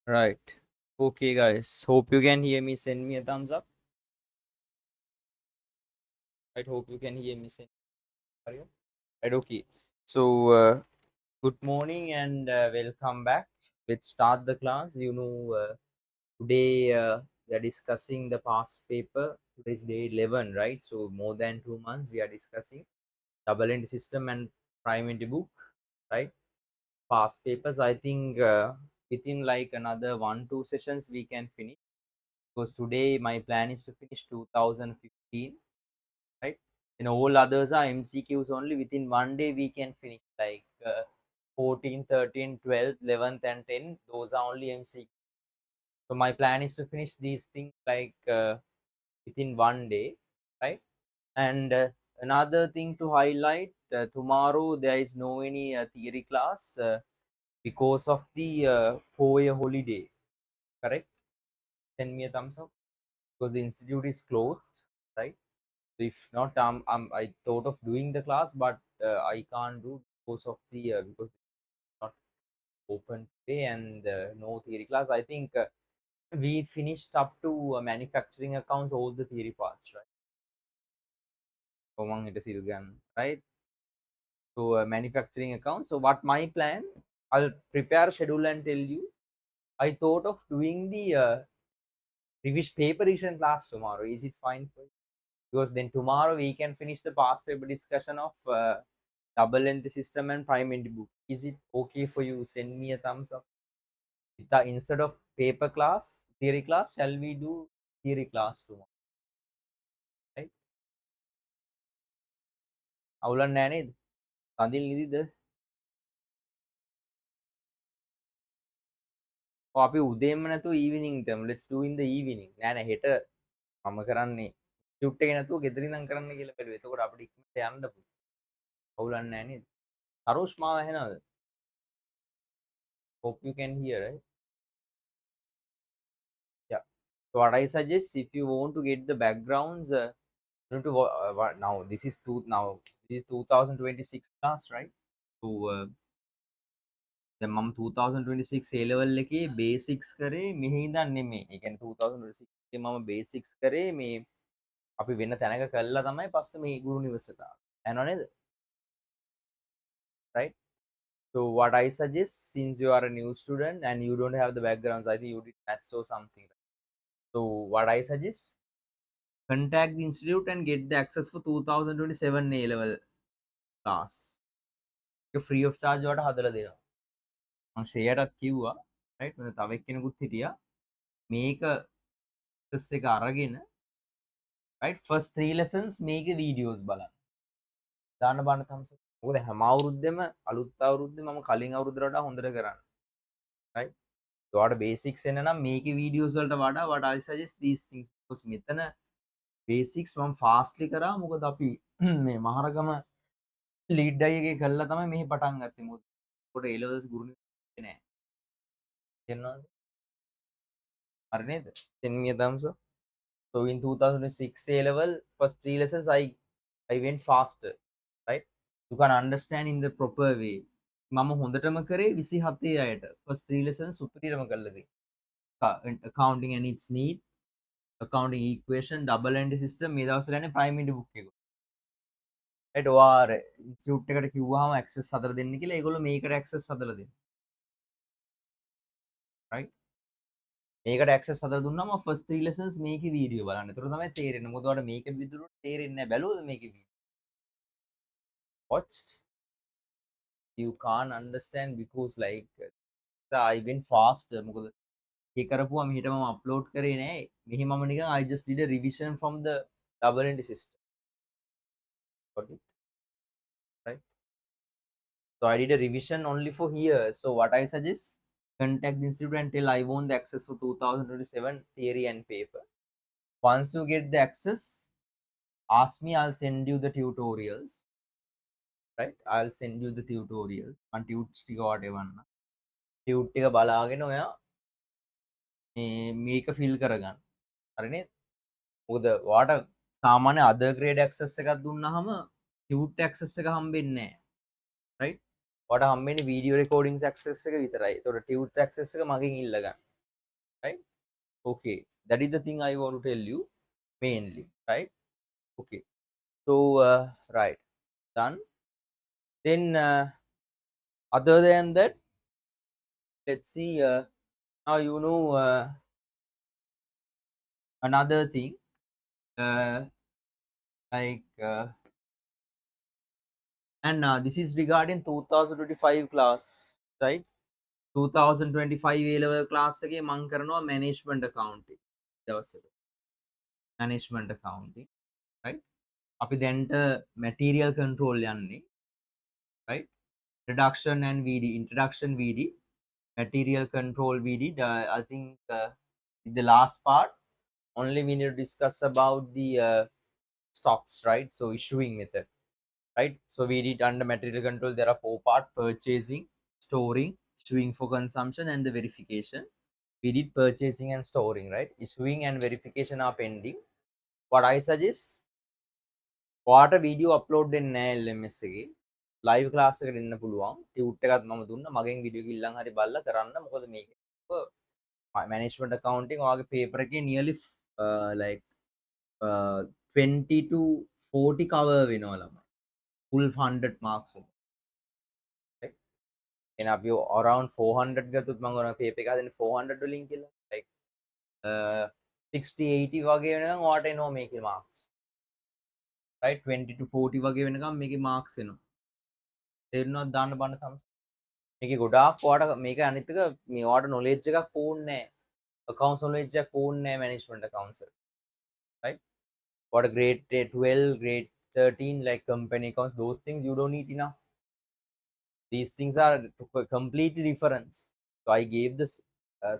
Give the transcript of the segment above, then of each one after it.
Right. Okay, guys. Hope you can hear me. Send me a thumbs up. Right. Hope you can hear me. Send are you? Right. Okay. So, good morning and welcome back. Let's start the class. Today we are discussing the past paper. Today is day 11, right? So, more than 2 months we are discussing double end system and prime entry book, right? Past papers. I think within like another 1-2 sessions we can finish because today my plan is to finish 2015, right? And all others are MCQs only. Within one day we can finish like 14, 13, 12, 11th and 10. Those are only MCQ. So my plan is to finish these things like within one day, right? And another thing to highlight, tomorrow there is no any theory class because of the four-year holiday, correct? Send me a thumbs up because the institute is closed, right? So if not, I thought of doing the class, but I can't do because of the because it's not open today and no theory class. I think we finished up to manufacturing accounts, all the theory parts, right? Among it is again, right? So manufacturing accounts. So what my plan? I'll prepare a schedule and tell you. I thought of doing the revision paper revision class tomorrow. Is it fine for you? Because then tomorrow we can finish the past paper discussion of double entry system and prime entry book. Is it okay for you? Send me a thumbs up. Instead of paper class, theory class, shall we do theory class tomorrow? Right? අවුලක් නෑ නේද? සඳින් නිදිද? අපි උදේම නැතුව evening කරමු. Let's do in the evening. නෑ නෑ හෙට මම කරන්නේ shoot එක නැතුව ගෙදර ඉඳන් කරන්න කියලා බැලුවා. එතකොට අපිට ඉක්මනට යන්න පුළුවන්. අවුලක් නෑ නේද? හරුෂ් මාව ඇහෙනවද? Hope you can hear, right? Yeah. So what I suggest, if you want to get the backgrounds, you need to what now? This is 2026 class, right? So දැන් මම 2026 A level එකේ බේසික්ස් කරේ මෙහි ඉඳන් නෙමෙයි. ඒ කියන්නේ 2026 එකේ මම බේසික්ස් කරේ මේ අපි වෙන තැනක කළා තමයි පස්සේ මේ ගුරු නිවසට ආවේ. ඇහනව නේද? Right? So what I suggest, since you are a new student and you don't have the backgrounds, I think you did maths or something. So what I suggest, contact the institute and get the access for 2027 A level class. Free of charge වට හදලා දෙනවා. මම ෂෙයාටත් කිව්වා, right? මම තව එක්කෙනෙකුත් හිටියා. මේක access එක අරගෙන, right? First 3 lessons මේකේ videos බලන්න. දාන්න බාන්න තමයි. මොකද හැම අවුරුද්දෙම අලුත් අවුරුද්දේ මම කලින් අවුරුද්දට වඩා හොඳට කරන්නේ. right? ඔයාට බේසික්ස් එන්න නම් මේකේ වීඩියෝස් වලට වඩා what I suggest these things because මෙතන බේසික්ස් මම ෆාස්ට්ලි කරා මොකද අපි මේ මහරගම ලීඩ් අය එකේ කළා තමයි මෙහි පටන් ගත්තේ මොකද ඒකට A levels ගුරු නෑ තේරෙනවද හරි නේද send me a thumbs up. So in 2006 A level first 3 lessons I went faster, right? You can understand in the proper way. මම හොඳටම කරේ 27 අයට first 3 lessons සුපිරියටම කළා දී accounting and its need, accounting equation, double entry system මේ දවස්වල යන්නේ prime entry book එක. right ඔයා ඉන්ස්ටිටියුට් එකට කිව්වහම access හදලා දෙන්න කියලා ඒගොල්ලෝ මේකට access හදලා දෙනවා. right මේකට access හදලා දුන්නාම first 3 lessons මේකේ වීඩියෝ බලන්න. ඒතර තමයි තේරෙන්නේ. මොකද ඔයාලට මේක විදිහට තේරෙන්නේ නැහැ. බැලුවද මේකේ video? watched? You can't understand because like I went fast. මොකද ඒ කරපුවා මෙහෙට මම අප්ලෝඩ් කරේ නෑ. මෙහි මම නිකන් I just did a revision from the double entry system. got it? right? So I did a revision only for here. So what I suggest, contact the institute and tell I want the access for 2027 theory and paper. Once you get the access, ask me, I'll send you the tutorials. Right? I'll send you the tutorial. And tutes ටික whatever. Tute ටික බලාගෙන ඔයා මේක feel කරගන්න. හරිනේ? මොකද ඔයාට සාමාන්‍ය other grade access එකක් දුන්නාම tute access එක හම්බෙන්නේ නැහැ. right? ඔයාට හම්බෙන්නේ video recordings access එක විතරයි. ඒතකොට tute access එක මගෙන් ඉල්ල ගන්න. right? Okay, that is the thing I want to tell you mainly, right? Okay, so right, done. Then other than that, let's see, now you know another thing, uh, like and this is regarding 2025 class, right? 2025 A level class එකේ මම කරනවා management accounting දවසක, management accounting, right? අපි දැන්ට material control යන්නේ, right? Reduction and VD, introduction VD, material control VD. I think the last part only we need to discuss about the stocks, right? So issuing method, right? So we did under material control, there are four parts: purchasing, storing, issuing for consumption, and the verification. We did purchasing and storing, right? Issuing and verification are pending. What I suggest, what a video upload දෙන්නේ නැහැ LMS එකේ. live class එකට එන්න පුළුවන්. Tute එකත් මම දුන්නා. මගෙන් video එක ඉල්ලන් හරි බලලා කරන්න. මොකද මේක management accounting ඔයාගේ paper එකේ nearly like 20 to 40 cover වෙනවා ළමයි. Full 100 marks. Right? And අපි around 400 ගත්තොත් මම ඔයාලා paper එක හදන්නේ 400 වලින් කියලා. Like 60 80 වගේ වෙනකන් ඔයාට එනවා මේකේ marks. Right? 20 to 40 වගේ වෙනකම් මේකේ marks එනවා. තේරුණාද දාන්න බන්න තමයි. මේකේ ගොඩාක් ඔයාට මේක අනිත් එක මේ ඔයාට knowledge එකක් ඕනේ නැහැ. accounts knowledge එකක් ඕනේ නැහැ management accounts එක. Right? What a grade 12, grade 13, like company accounts, those things you don't need enough. These things are completely different. So I gave this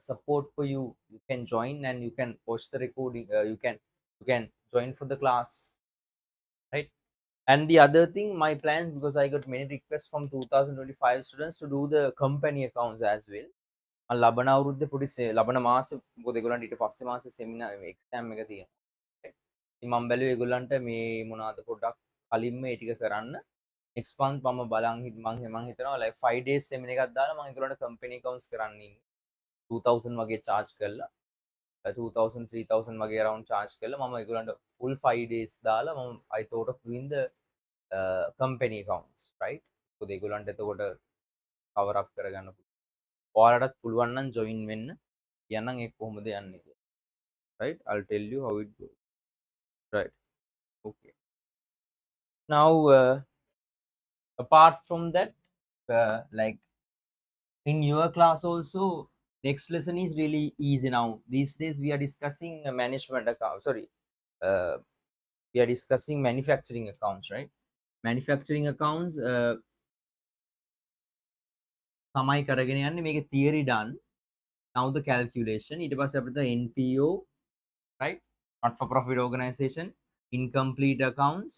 support for you. You can join and you can watch the recording. You can join for the class, right? And the other thing, my plan, because I got many requests from 2025 students to do the company accounts as well. ලබන අවුරුද්දේ පොඩි ලබන මාසෙ මොකද ඒගොල්ලන්ට ඊට පස්සේ මාසෙ සෙමිනාර් exam එක තියෙනවා. ඉතින් මම බැලුවේ ඒගොල්ලන්ට මේ මොනවාද පොඩ්ඩක් කලින්ම ඒ ටික කරන්න. next month මම බලන් මම හිතනවා like 5 days seminar එකක් දාලා මම ඒගොල්ලන්ට company accounts කරන්න ඉන්නේ. 2000 වගේ charge කරලා 2000 3000 වගේ around charge කරලා මම ඒගොල්ලන්ට full 5 days දාලා මම I thought of doing the company accounts, right? මොකද ඒගොල්ලන්ට එතකොට cover up කරගන්න පුළුවන්. ඔයාලටත් පුළුවන් නම් join වෙන්න. කියන්නම් ඒක කොහොමද යන්නේ කියලා. Right? I'll tell you how it goes. Right. Okay. Now apart from that, like in your class also, next lesson is really easy now. These days we are discussing management account, sorry, uh, we are discussing manufacturing accounts, right? Manufacturing accounts තමයි කරගෙන යන්නේ. මේකේ theory done. Now the calculation, ඊට පස්සේ අපිට NPO, right? Not for profit organization, incomplete accounts,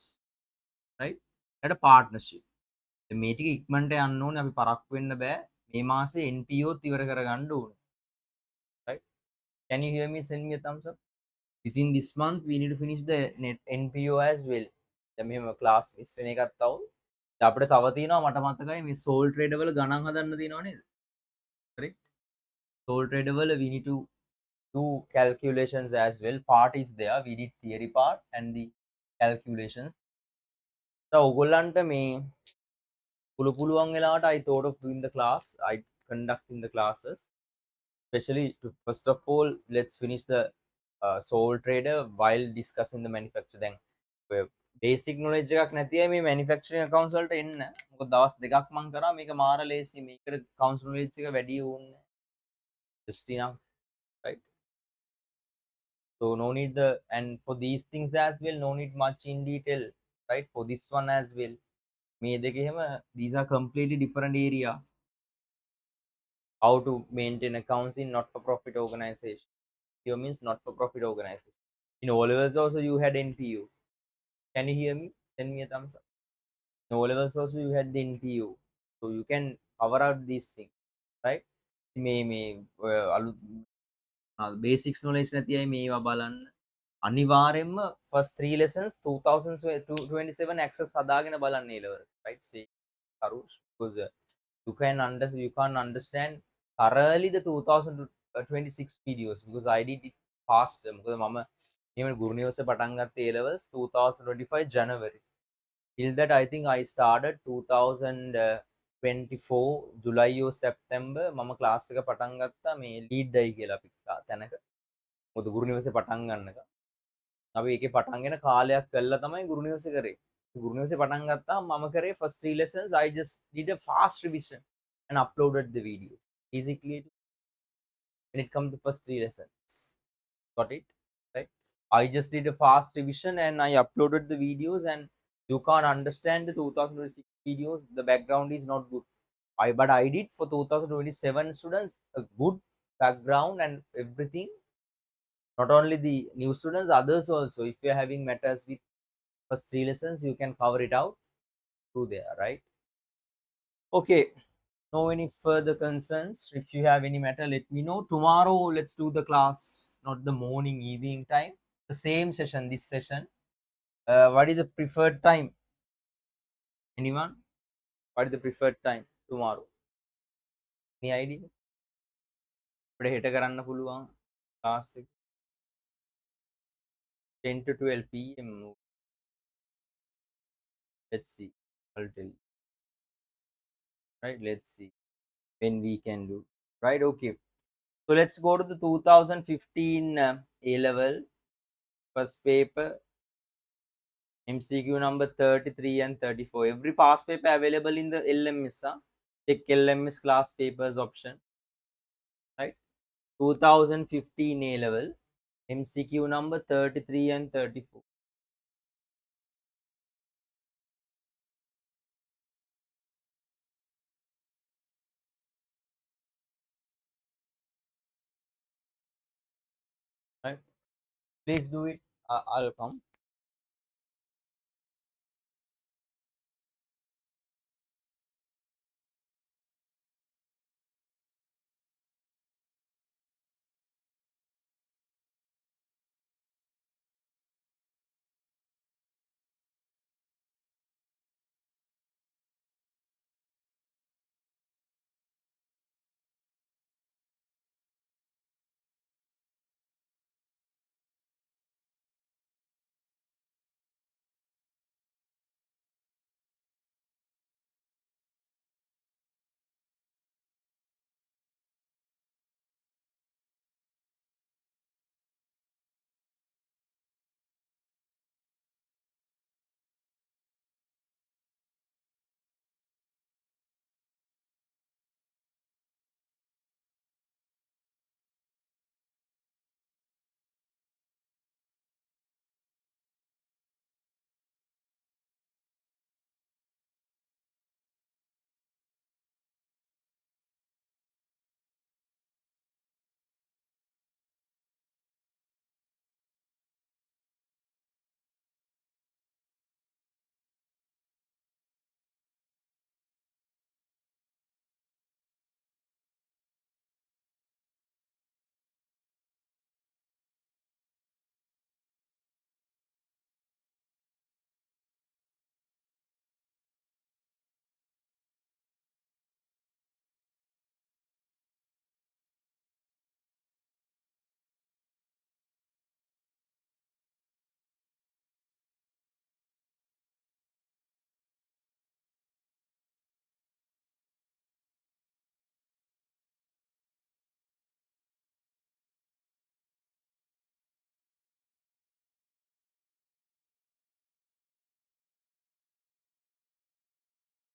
right? and a partnership. මේ ටික ඉක්මනට යන්න ඕනේ. අපි පරක්කු වෙන්න බෑ. මේ මාසේ NPO ඉවර කරගන්න ඕනේ. Right? Can you hear me? Send me a thumbs up. Within this month we need to finish the net NPO as well. දැන් මෙහෙම class miss වෙන එකක් තව. දැන් අපිට තව තියෙනවා මට මතකයි මේ sole trader වල ගණන් හදන්න තියෙනව නේද? Correct? Sole trader වල we need to do calculations as well. Part is there. We did theory part and the calculations. So ඔයගොල්ලන්ට මේ පුළුවන් වෙලාවට I thought of doing the class. I conducting the classes. Especially to first of all, let's finish the sole trader while discussing the manufacturer. Then basic knowledge එකක් නැති අය මේ manufacturing accounts වලට එන්න. මොකද දවස් දෙකක් මම කරා මේක මාර ලේසි. මේකට accounts knowledge එක වැඩි ඕනේ. Just enough, right? So no need the, and for these things as well, no need much in detail, right? For this one as well. මේ දෙක එහෙම these are completely different areas. How to maintain accounts in not for profit organization. Here means not for profit organization. In O levels also you had NPO. Can you hear me? Send me a thumbs up. In O levels also you had the NPO. So you can cover out these things, right? මේ අලුත් basics knowledge නැති අය මේවා බලන්න. අනිවාර්යෙන්ම first 3 lessons 2027 access හදාගෙන බලන්න A levels, right? See, Karush, because you can't understand thoroughly the 26 videos because I did it fast. මොකද මම even ගුරු නිවසේ පටන් ගත්තේ A levels 2025 January. Till that I think I started 2024 July or September මම class එක පටන් ගත්තා මේ ලීඩ් අයි කියලා අපි තැනක. මොකද ගුරු නිවසේ පටන් ගන්නක. අපි ඒකේ පටන්ගෙන කාලයක් කළා තමයි ගුරු නිවසේ කරේ. ගුරු නිවසේ පටන් ගත්තා මම කරේ first 3 lessons I just did a fast revision and uploaded the videos. Basically when it comes to first 3 lessons. Got it? Right? I just did a fast revision and I uploaded the videos, and you can't understand the 2026 videos. The background is not good. But I did for 2027 students a good background and everything. Not only the new students, others also. If you're having matters with first 3 lessons, you can cover it out through there, right? Okay. No any further concerns. If you have any matter, let me know. Tomorrow, let's do the class, not the morning, evening time. The same session, this session. What is the preferred time? Anyone? What is the preferred time tomorrow? Any idea? අපිට හෙට කරන්න පුළුවන් class එක 10 to 12 p.m. Let's see. I'll tell you. Right? Let's see when we can do. Right? Okay. So let's go to the 2015 A level first paper. MCQ number 33 and 34. Every past paper available in the LMS. Check LMS class papers option. Right? 2015 A level. MCQ number 33 and 34. Right? Please do it. I'll come.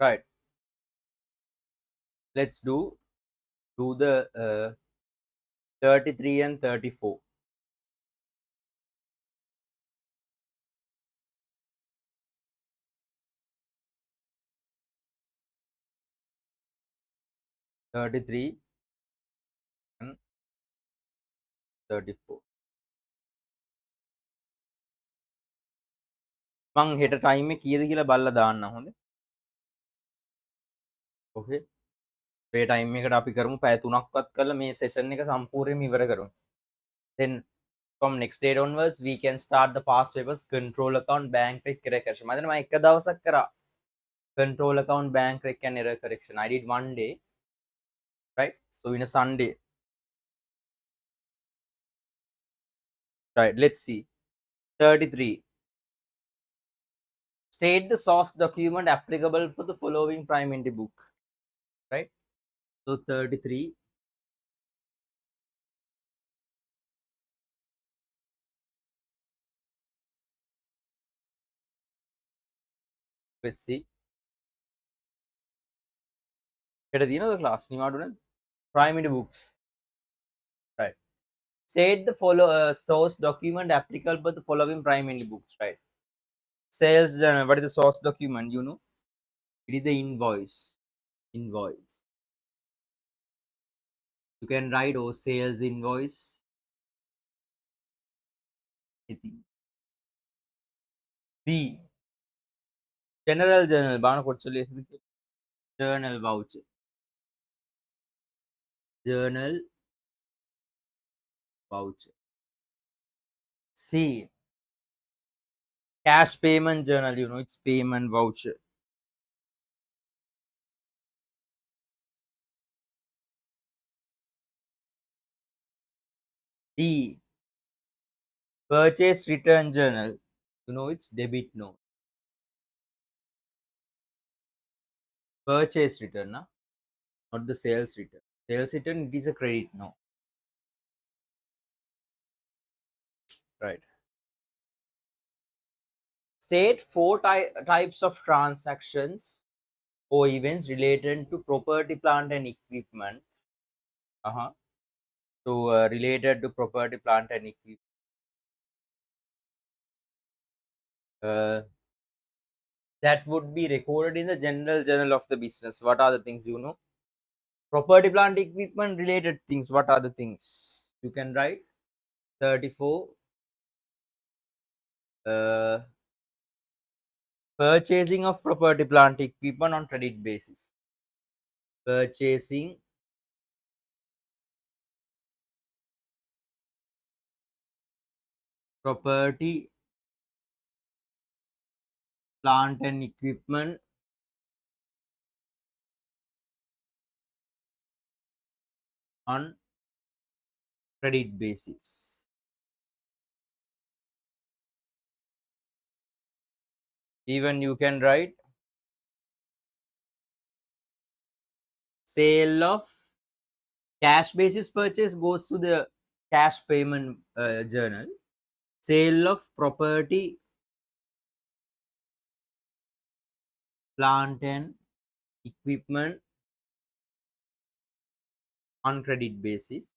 Right. Let's do the 33 and 34. 33 and 34. මං හෙට time එක කීයද කියලා බලලා දාන්න හොඳේ. Okay. මේ time එකට අපි කරමු පැය 3ක්වත් කරලා මේ සෙෂන් එක සම්පූර්ණයෙන්ම ඉවර කරමු. Then from next day onwards we can start the past papers control account bank rec error correction. මම දැන් මම එක දවසක් කරා control account bank rec and error correction. I did one day, right? So in a Sunday Right. Let's see. 33. State the source document applicable for the following primary book. Right. So 33. Let's see. the class. Primary books. Right. State the follow source document applicable for the following primary books. Right. Sales journal. What is the source document? It is the invoice. Invoice. You can write sales invoice. Anything. B. General journal. Journal voucher. Journal voucher. C. Cash payment journal. It's payment voucher. D. Purchase return journal. It's debit note. Purchase return, not the sales return. Sales return, it is a credit note. Right. State four types of transactions or events related to property, plant, and equipment. Uh-huh. So, related to property, plant, and equipment. Uh, that would be recorded in the general journal of the business. What are the things Property, plant, equipment related things. What are the things? You can write 34. Uh, Purchasing of property, plant, equipment on credit basis. Purchasing property, plant, and equipment on credit basis. Even you can write sale of cash basis purchase goes to the cash payment journal. Sale of property, plant, and equipment on credit basis.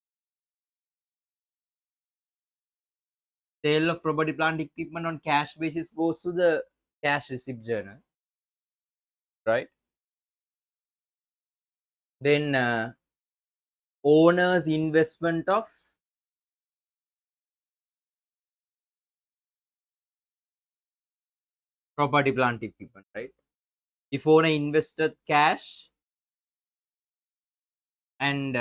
Sale of property, plant, equipment on cash basis goes to the cash receipt journal. Right. Then owner's investment of property, plant, equipment. Right. If owner invested cash and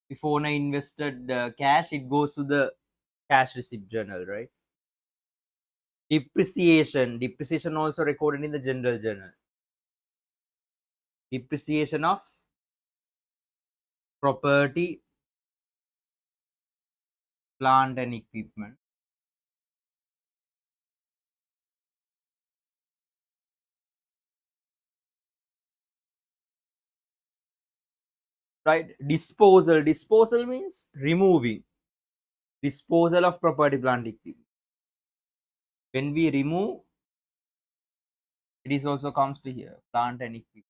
if owner invested cash, it goes to the cash receipt journal. Right. Depreciation also recorded in the general journal. Depreciation of property, plant, and equipment. Right. Disposal means removing. Disposal of property, plant, equipment. When we remove, it is also comes to here, plant and equipment.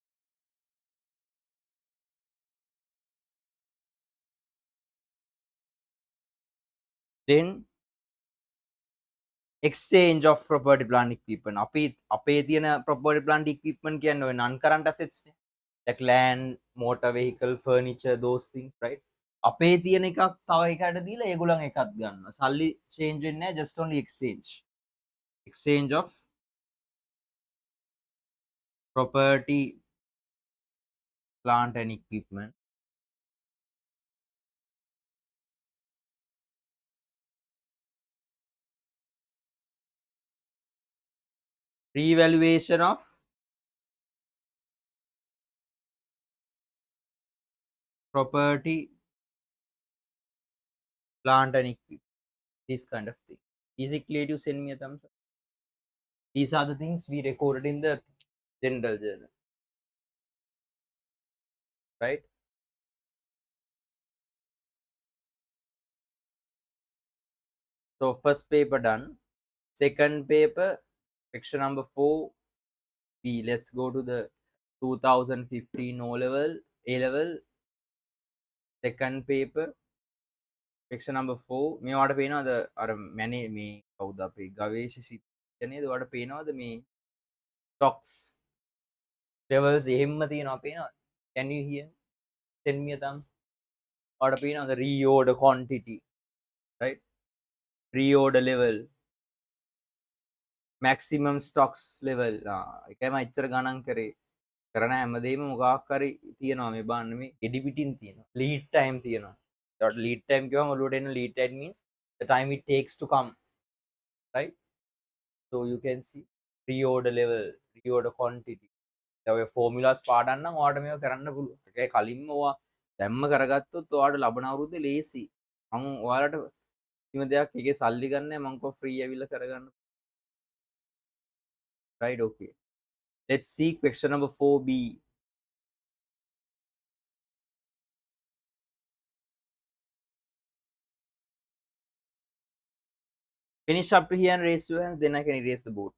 Then exchange of property, plant, equipment. අපේ තියෙන property, plant, equipment කියන්නේ non current assets නේ. Like land, motor vehicle, furniture, those things, right? අපේ තියෙන එකක් තව එකකට දීලා ඒගොල්ලන් එකක් ගන්නවා. සල්ලි change වෙන්නේ නැහැ, just only exchange. Exchange of property, plant, and equipment. Revaluation of property, plant and equipment, this kind of thing. Is it clear? You send me a thumbs up. These are the things we recorded in the general journal, right? So first paper done. Second paper, section number 4 B. Let's go to the 2015 O level, A level, second paper, section number 4. මේවාට පේනවද අර මැනේ මේ කවුද අපේ ගවේෂක නේද? ඔයාලට පේනවද මේ stocks levels එහෙම්ම තියෙනවා පේනවද? Can you hear? Send me a thumb. ඔයාලට පේනවද reorder quantity, right? Reorder level, maximum stocks level. එකම එච්චර ගණන් කරේ. කරන හැමදේම මොකක් හරි තියෙනවා මේ බලන්න මේ එඩි පිටින් තියෙනවා. lead time තියෙනවා. ඒකට lead time කියවම ඔලුවට එන lead time means the time it takes to come, right? So you can see pre-order level, pre-order quantity. දැන් ඔය formulas පාඩම් නම් ඔයාලට මේක කරන්න පුළුවන්. ඒකයි කලින්ම ඔයා දැම්ම කරගත්තොත් ඔයාලට ලබන අවුරුද්දේ ලේසි. මම ඔයාලට කිසිම දෙයක් එකේ සල්ලි ගන්න නැහැ. මම කො ෆ්‍රී ඇවිල්ලා කරගන්න. Right, okay. Let's see question number 4B. Finish up to here and raise your hands, then I can erase the board.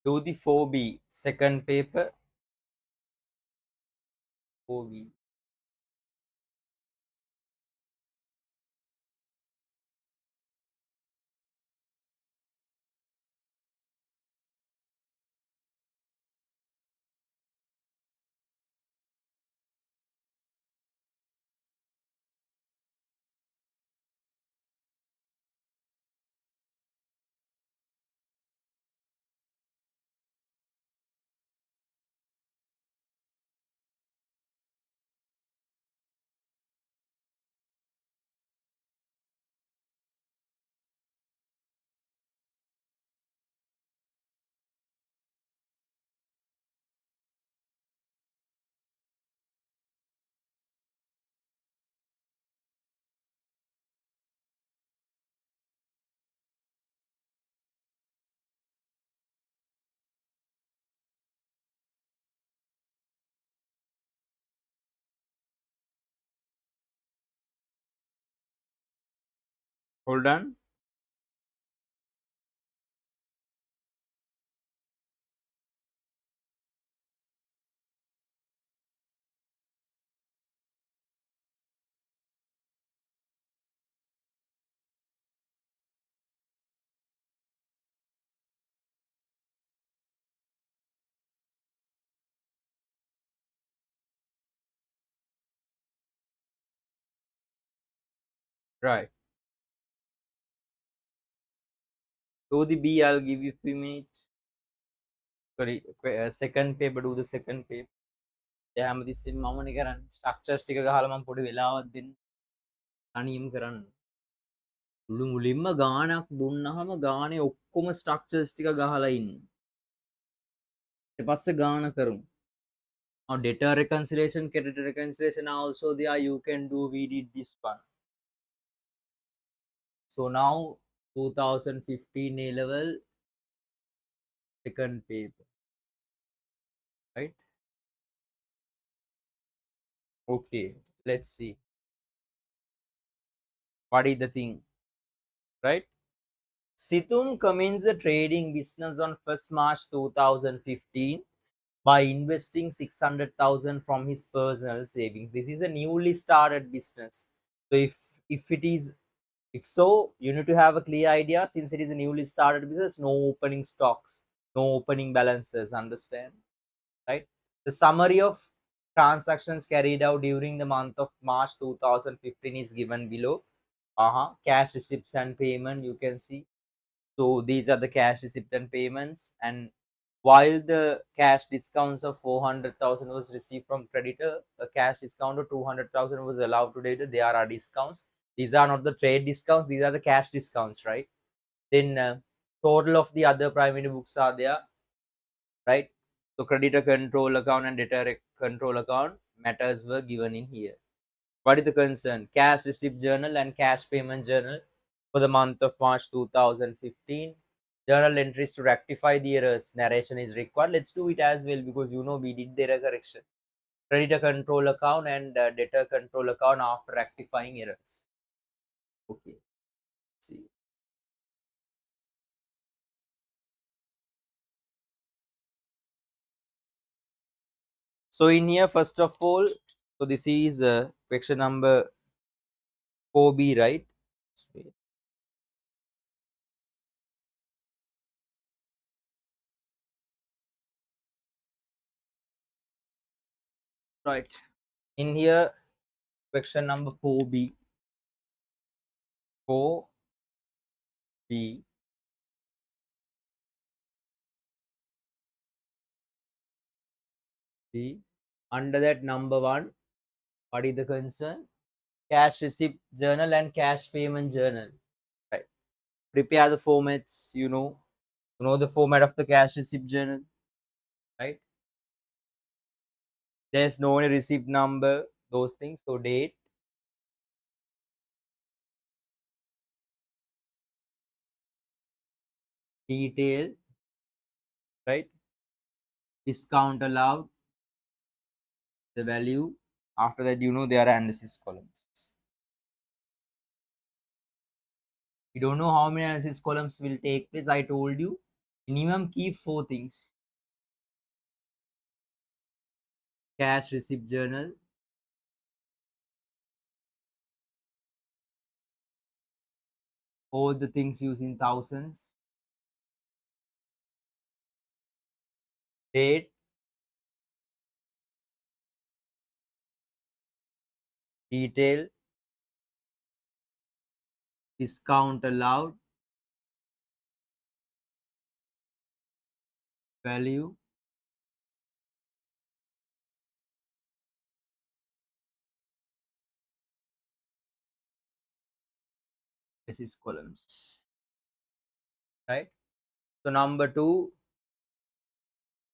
Do the 4B, second paper, 4B. Hold on. Right. Do the B, I'll give you few minutes. Sorry, second paper, do the second paper. එයා හැමතිස්සෙම මමනේ කරන්නේ. Structures ටික ගහලා මම පොඩි වෙලාවක් දෙන්න. තනියම කරන්න. මුළු මුලින්ම ගානක් දුන්නාම ගානේ ඔක්කොම ස්ට්‍රක්චර්ස් ටික ගහලා ඉන්න. ඊට පස්සේ ගාන කරමු. Now data reconciliation, creditor reconciliation are also there. You can do. We did this one. So now 2015 A level second paper, right? Okay, let's see. What is the thing, right? Situm commenced the trading business on 1st March 2015 by investing 600,000 from his personal savings. This is a newly started business. So if it is, if so, you need to have a clear idea. Since it is a newly started business, no opening stocks, no opening balances. Understand, right? The summary of transactions carried out during the month of March 2015 is given below. Cash receipts and payment, you can see. So these are the cash receipt and payments. And while the cash discounts of 400,000 was received from creditor, a cash discount of 200,000 was allowed to debtor. There are discounts. These are not the trade discounts. These are the cash discounts, right? Then total of the other primary books are there, right? So creditor control account and debtor control account matters were given in here. What is the concern? Cash receipt journal and cash payment journal for the month of March 2015. Journal entries to rectify the errors. Narration is required. Let's do it as well because we did the error correction. Creditor control account and debtor control account after rectifying errors. Okay. See. So in here, first of all, so this is question number 4B, right? Right. In here, question number 4B. 4B. B. Under that number 1, what is the concern? Cash receipt journal and cash payment journal. Right. Prepare the formats, the format of the cash receipt journal, right? There's no any receipt number, those things. So date, detail, right? Discount allowed, the value. After that, there are analysis columns. We don't know how many analysis columns will take place. I told you, minimum keep 4 things. Cash receipt journal, all the things using thousands, date, detail, discount allowed, value, analysis columns, right? So number 2,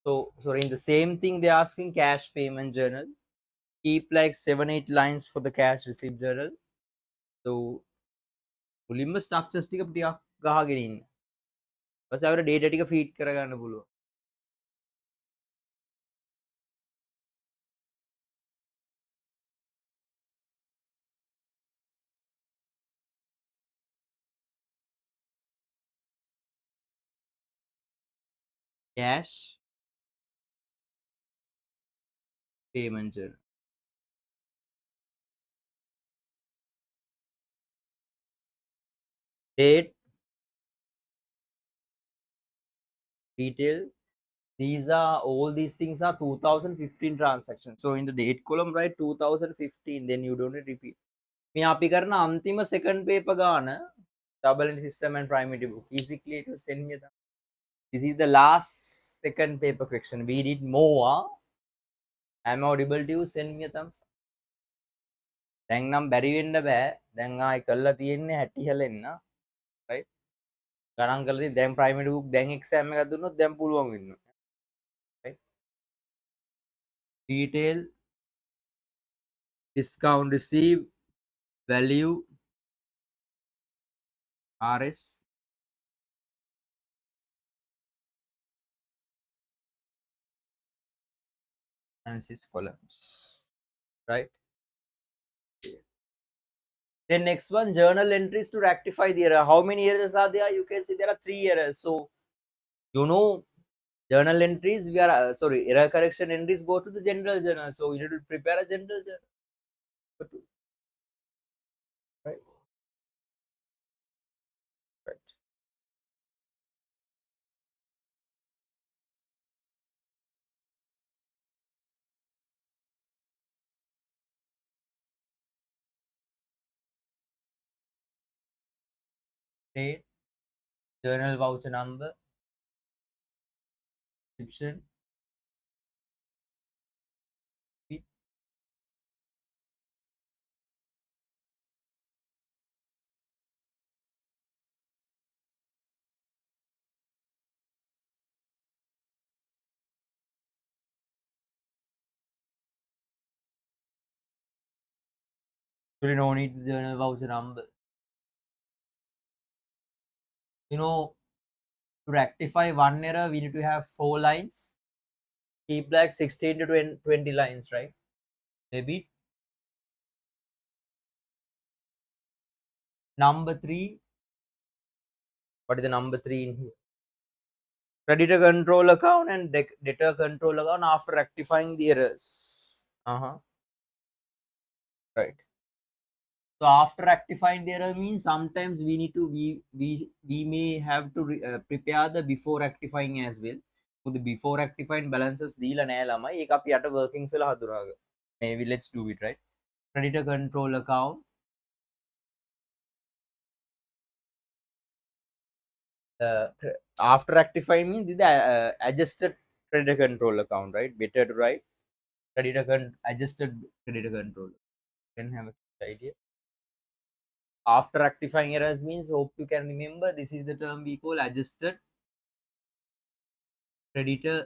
so in the same thing they're asking cash payment journal. Keep like 7-8 lines for the cash receipt journal. So මුලින්ම structures ටික ටිකක් ගහගෙන ඉන්න. ඊපස්සේ අපිට data ටික feed කරගන්න පුළුවන්. Cash payment journal. Date, detail. These things are 2015 transactions. So in the date column, write 2015. Then you don't need to repeat. මේ අපි කරන අන්තිම second paper ගාන double entry system and primary book. Easy clear to send me that. This is the last second paper question. We did more. Am I audible to you? Send me a thumbs up. දැන් නම් බැරි වෙන්න බෑ. දැන් ආයි කරලා තියෙන්නේ හැටි හැලෙන්න. right? ගණන් කරලා දැන් primary book දැන් exam එකක් දුන්නොත් දැන් පුළුවන් වෙනවා. right? Detail, discount receive, value, RS, analysis columns. Right? Then next one, journal entries to rectify the error. How many errors are there? You can see there are 3 errors. So you know journal entries, we are error correction entries go to the general journal. So you need to prepare a general journal. Right? Right. date, journal voucher number, description. We really no need the journal voucher number. You know, to rectify one error, we need to have 4 lines. Keep like 16 to 20 lines, right? Maybe number three. What is the number three in here? Creditor control account and debtor control account after rectifying the errors. Right. So after rectifying the error means sometimes we need to we may have to prepare the before rectifying as well. So the before rectifying balances දීලා නෑ ළමයි. ඒක අපි යට workings වල හඳුනාගමු. Maybe let's do it, right? Creditor control account. Uh, After rectifying means the adjusted creditor control account, right? Better to write adjusted creditor control. You can have a idea. After rectifying errors means hope you can remember this is the term we call adjusted creditor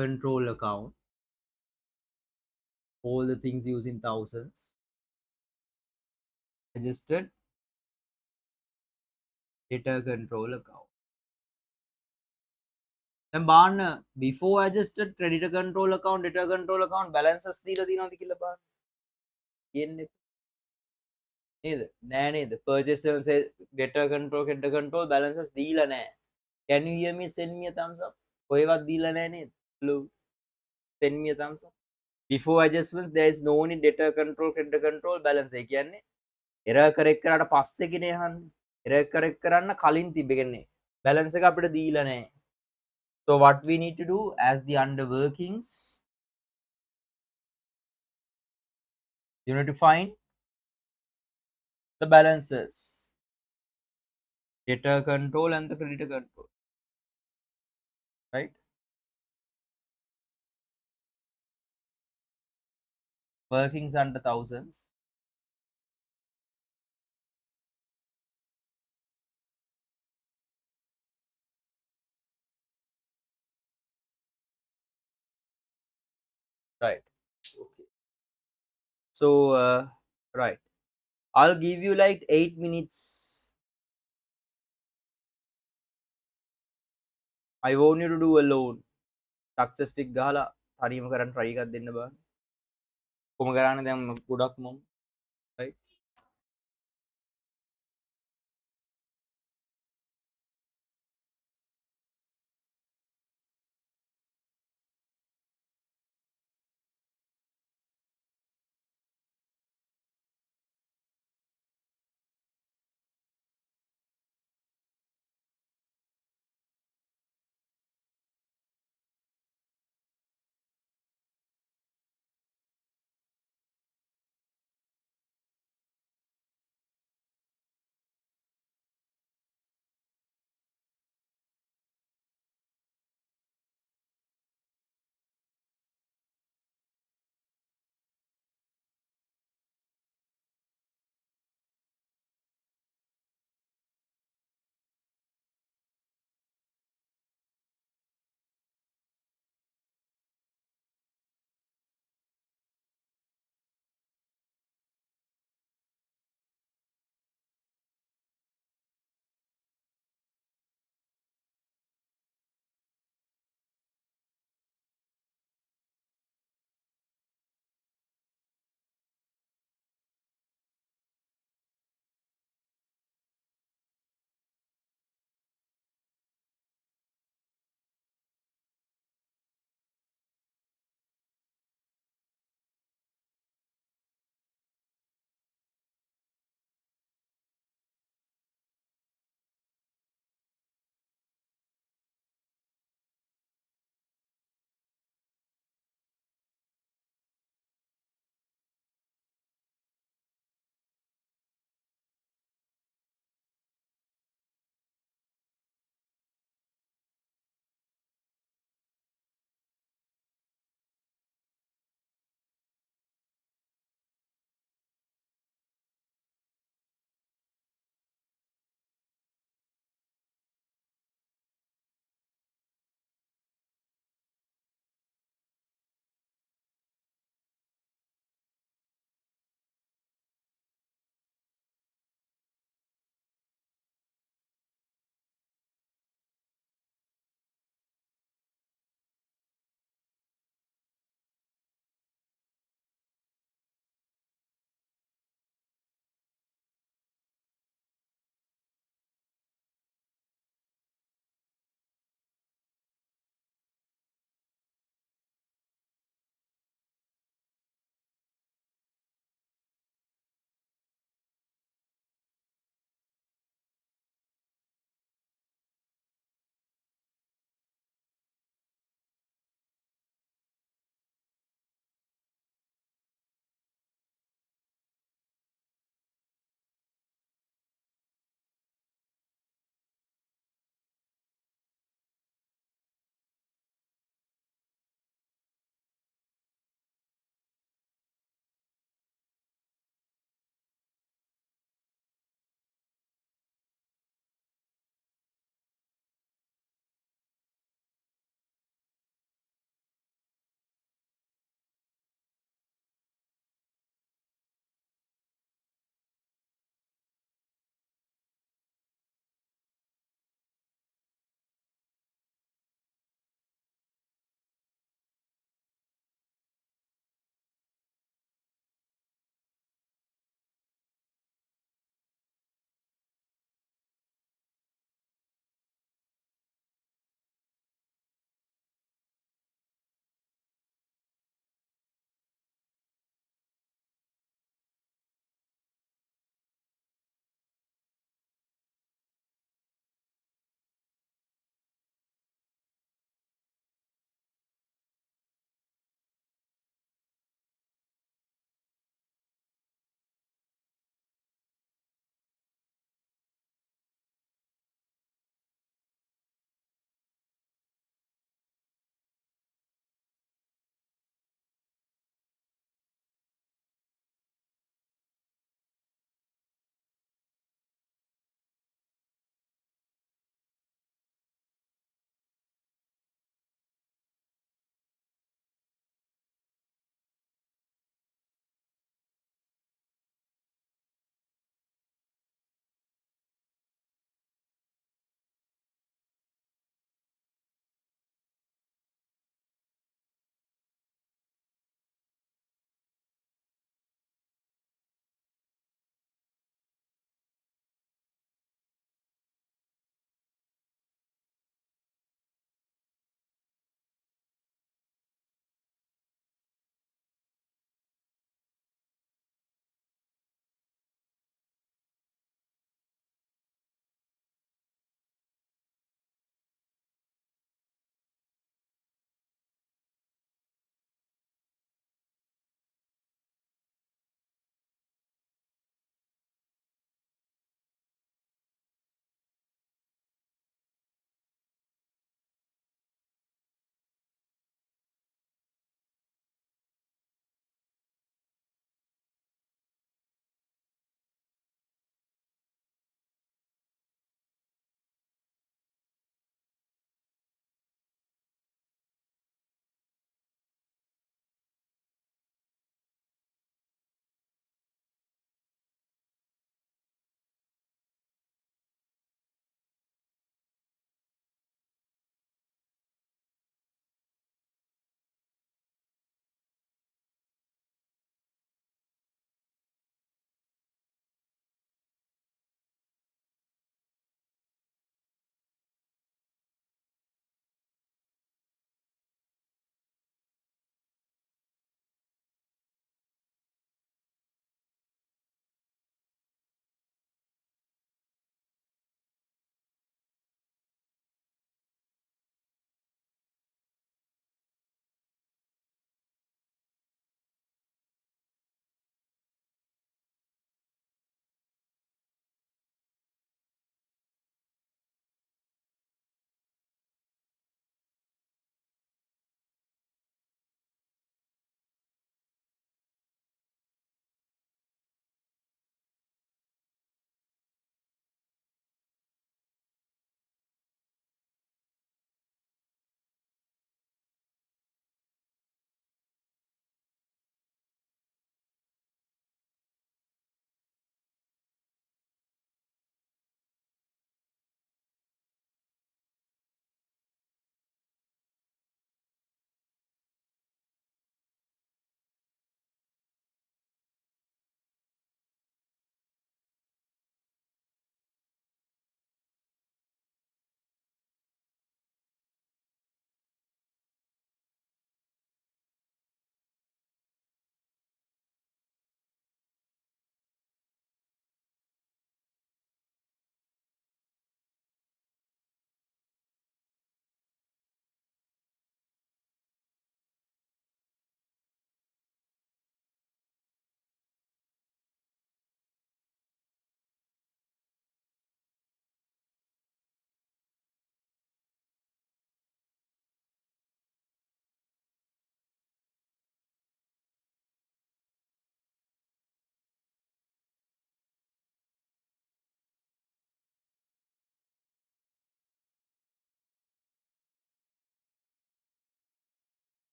control account. All the things used in thousands. Adjusted debtor control account. දැන් බලන්න before adjusted creditor control account debtor control account balances දීලා තියෙනවද කියලා බලන්න. කියන්නේ නේද? නෑ නේද? Purchase and sale debtor control creditor control balances දීලා නෑ. Can you hear me? Send me a thumbs up. කොහෙවත් දීලා නෑ නේද? Blue. Send me a thumbs up. Before adjustments there is no need debtor control creditor control balance. ඒ කියන්නේ error correct කරාට පස්සේ කෙනේ අහන්නේ. error correct කරන්න කලින් තිබෙන්නේ. balance එක අපිට දීලා නෑ. So what we need to do as the under workings, you need to find the balances, debtor control and the creditor control, right? Workings under thousands. Right. Okay. So right. I'll give you like 8 minutes. I want you to do alone. Structure stick ගහලා හරියම කරන්න try එකක් දෙන්න බෑ. කොහොම කරන්නේ දැන් ගොඩක් මම right?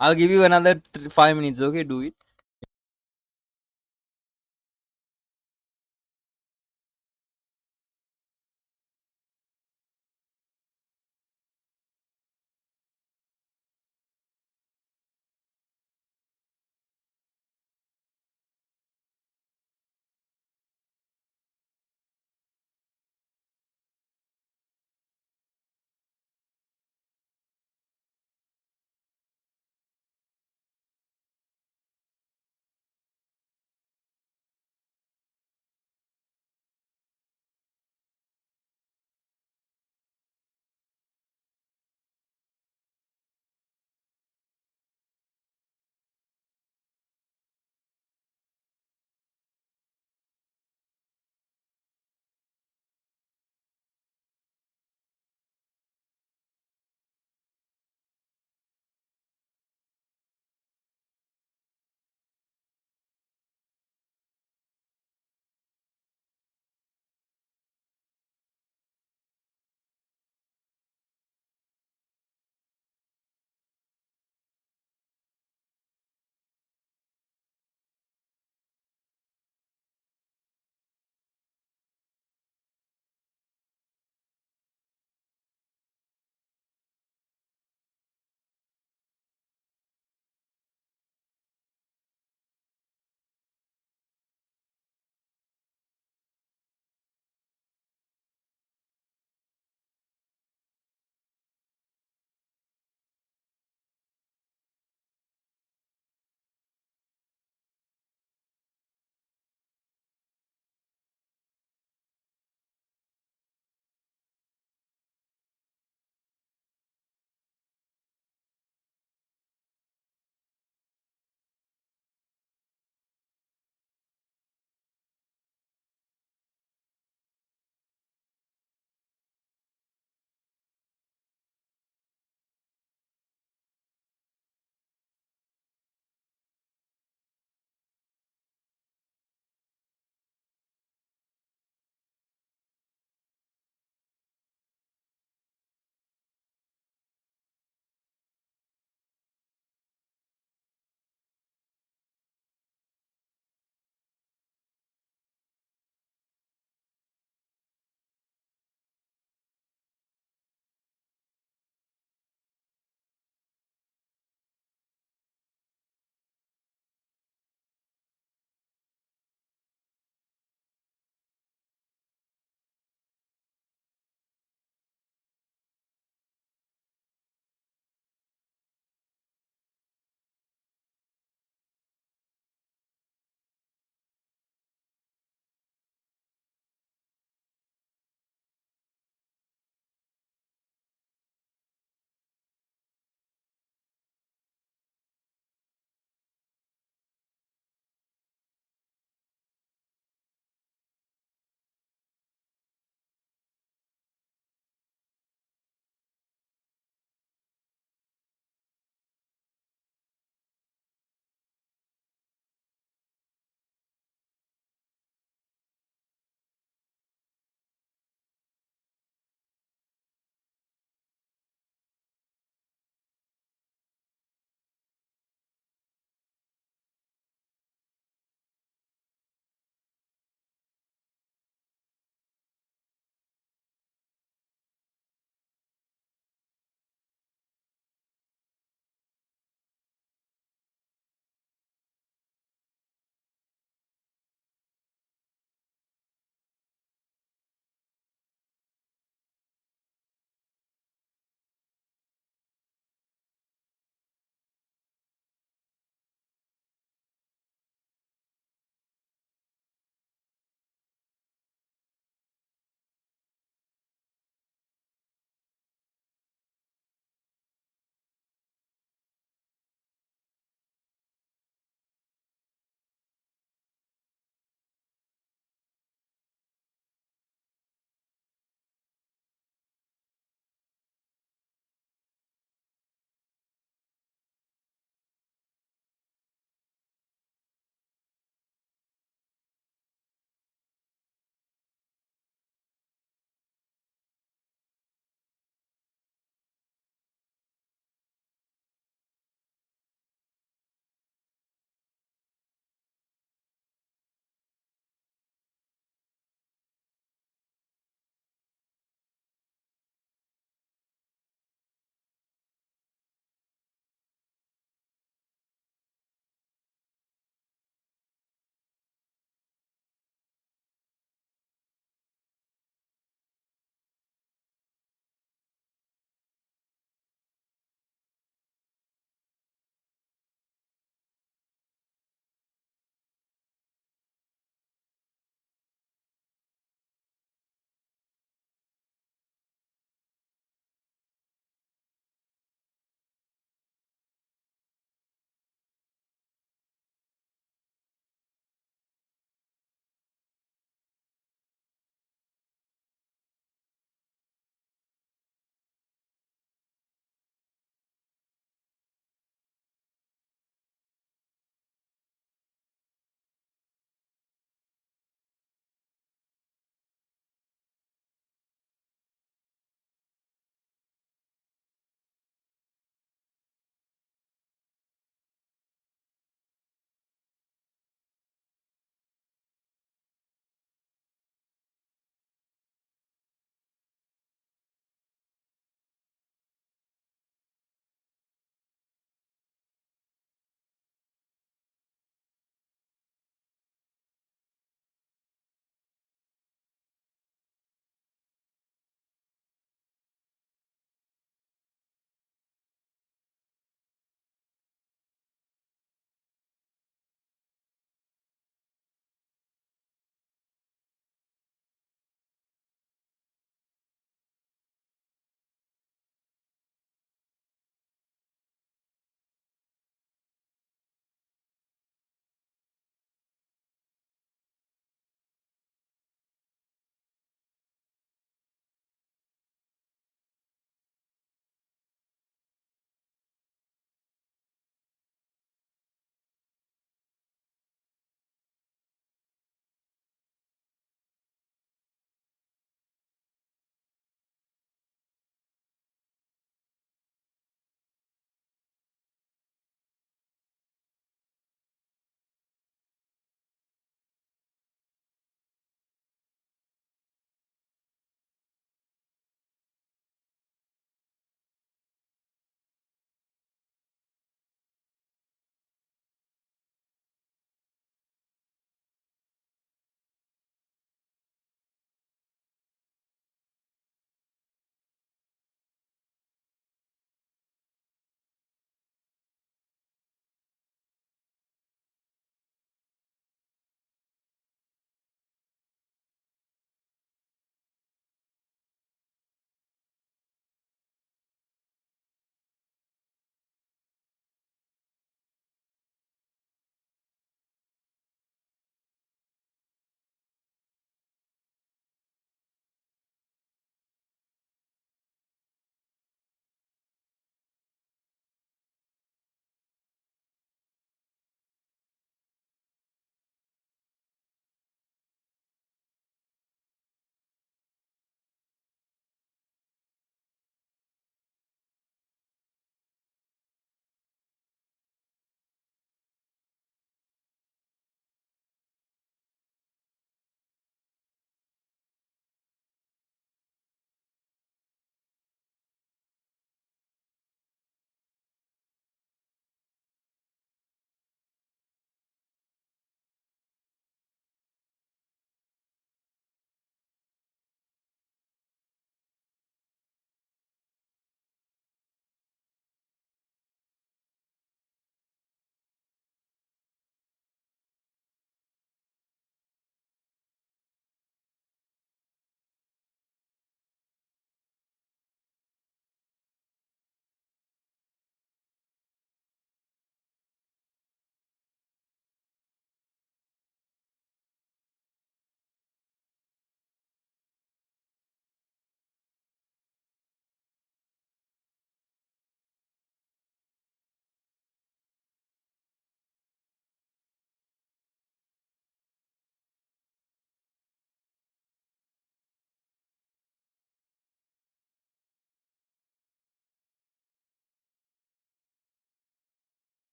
I'll give you another 5 minutes. Okay, do it.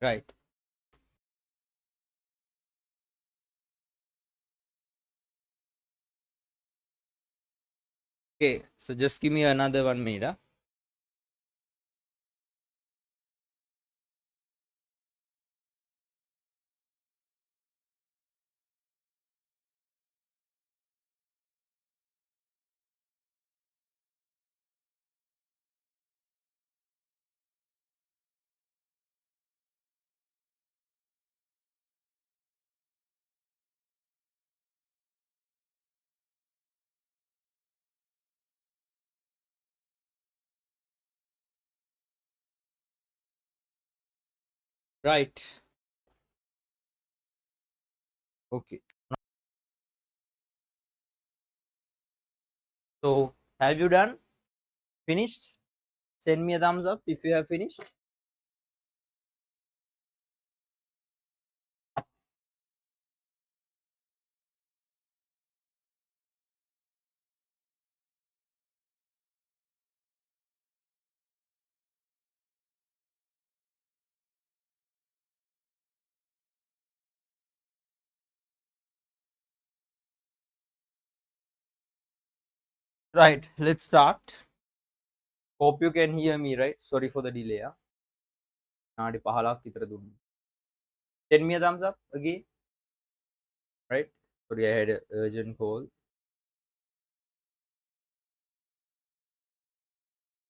Right. Okay, so just give me another 1 minute. Huh? Right. Okay. So have you done? Finished? Send me a thumbs up if you have finished. Right. Let's start. Hope you can hear me, right? Sorry for the delay. Yeah. Naadi pahalak kitara dunna. Send me a thumbs up again. Right. Sorry, I had a urgent call.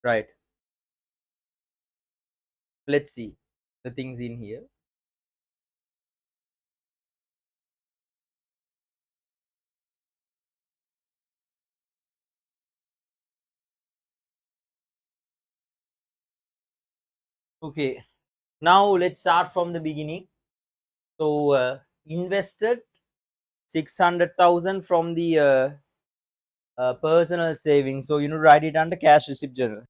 Right. Let's see the things in here. Okay. Now let's start from the beginning. So invested 600,000 from the personal savings. So you know, write it under cash receipt journal.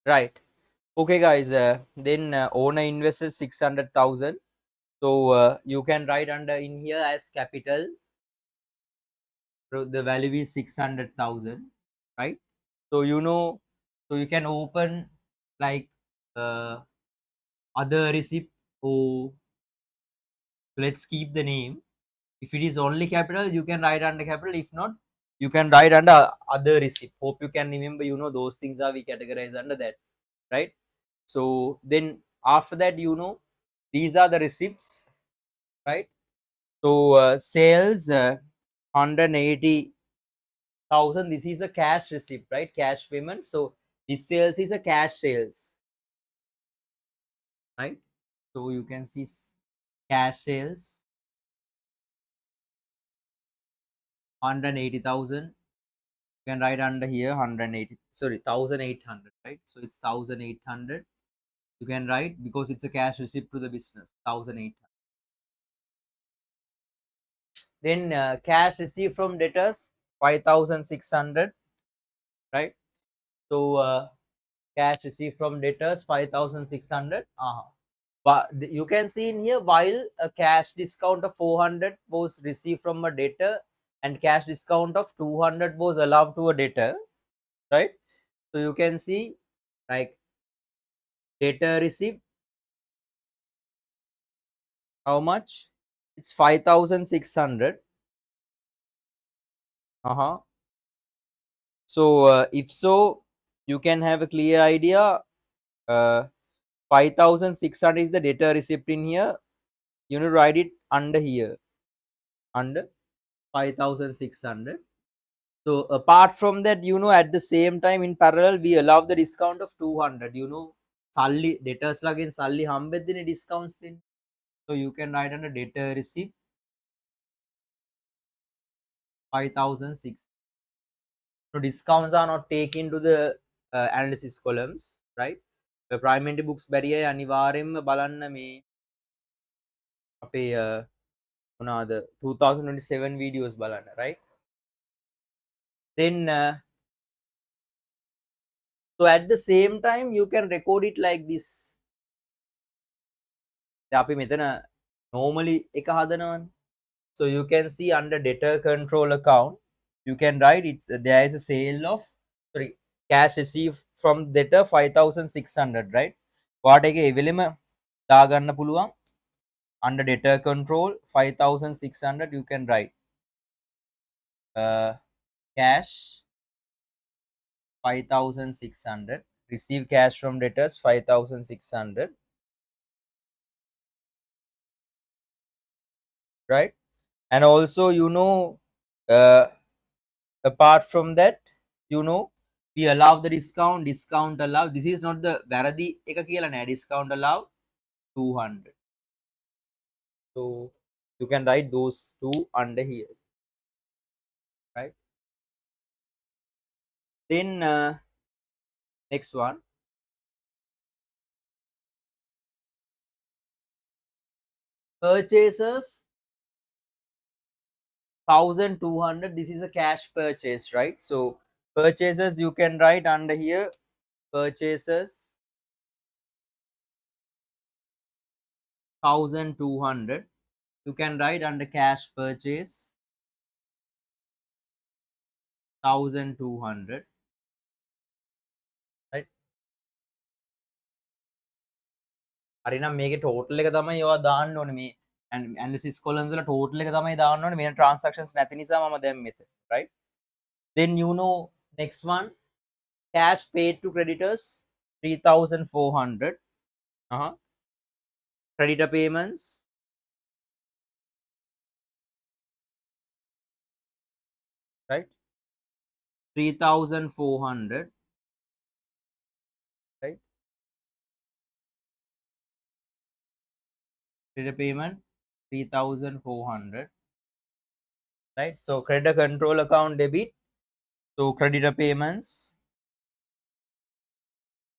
Right. Okay, guys. Then owner invested 600,000. So you can write under in here as capital. So the value is 600,000. Right. So you know, so you can open like uh, other receipt. Oh, let's keep the name. If it is only capital, you can write under capital. If not, you can write under other receipt. Hope you can remember. You know those things are we categorize under that, right? So then after that, you know these are the receipts, right? So sales 180,000. This is a cash receipt, right? Cash payment. So this sales is a cash sales, right? So you can see cash sales 180,000. You can write under here 180, sorry, 1,800, right? So it's 1,800. You can write because it's a cash receipt to the business, 1,800. Then cash received from debtors 5,600, right? So cash received from debtors 5,600. But you can see in here, while a cash discount of 400 was received from a debtor and cash discount of 200 was allowed to a debtor, right? So you can see like debtor receipt how much? It's 5,600. Uh-huh. So if so, you can have a clear idea. 5,600 is the data receipt in here. You need to write it under here, under 5,600. So apart from that, you know, at the same time in parallel, we allow the discount of 200. You know, salli debtors again salli hambedine discounts then. So you can write under debtor receipt 5006. So discounts are not taken to the analysis columns, right? The primary books barrier අනිවාර්යෙන්ම බලන්න මේ අපේ මොනවාද 2027 videos බලන්න, right? Then so at the same time you can record it like this. අපි මෙතන normally එක හදනවනේ. So you can see under debtor control account, you can write it. There is a sale of sorry cash received from debtor 5600, right? වාට එක එවෙලෙම දාගන්න පුළුවන් under debtor control 5600 you can write cash 5600 receive cash from debtors 5600, right? And also apart from that, we allow the discount allow, this is not the වැරදි එක කියලා නෑ, discount allow 200. So you can write those two under here, right? Then next one, purchases 1200, this is a cash purchase, right? So purchases you can write under here purchases 1200, you can write under cash purchase 1200, right? හරිනම් මේකේ total එක තමයි ඒවා දාන්න ඕනේ මේ analysis columns වල total එක තමයි දාන්න ඕනේ මේ transactions නැති නිසා මම දැන් මෙතන, right? Then next one, cash paid to creditors 3400, creditor payments, right? 3400, right? Creditor payment 3400, right? So creditor control account debit, so creditor payments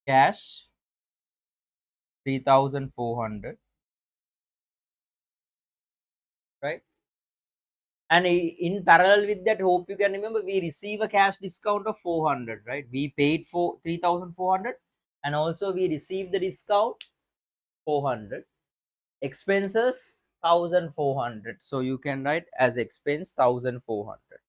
cash 3400, right? And in parallel with that, hope you can remember, we receive a cash discount of 400, right? We paid for 3400 and also we received the discount 400. Expenses 1400, so you can write as expense 1400,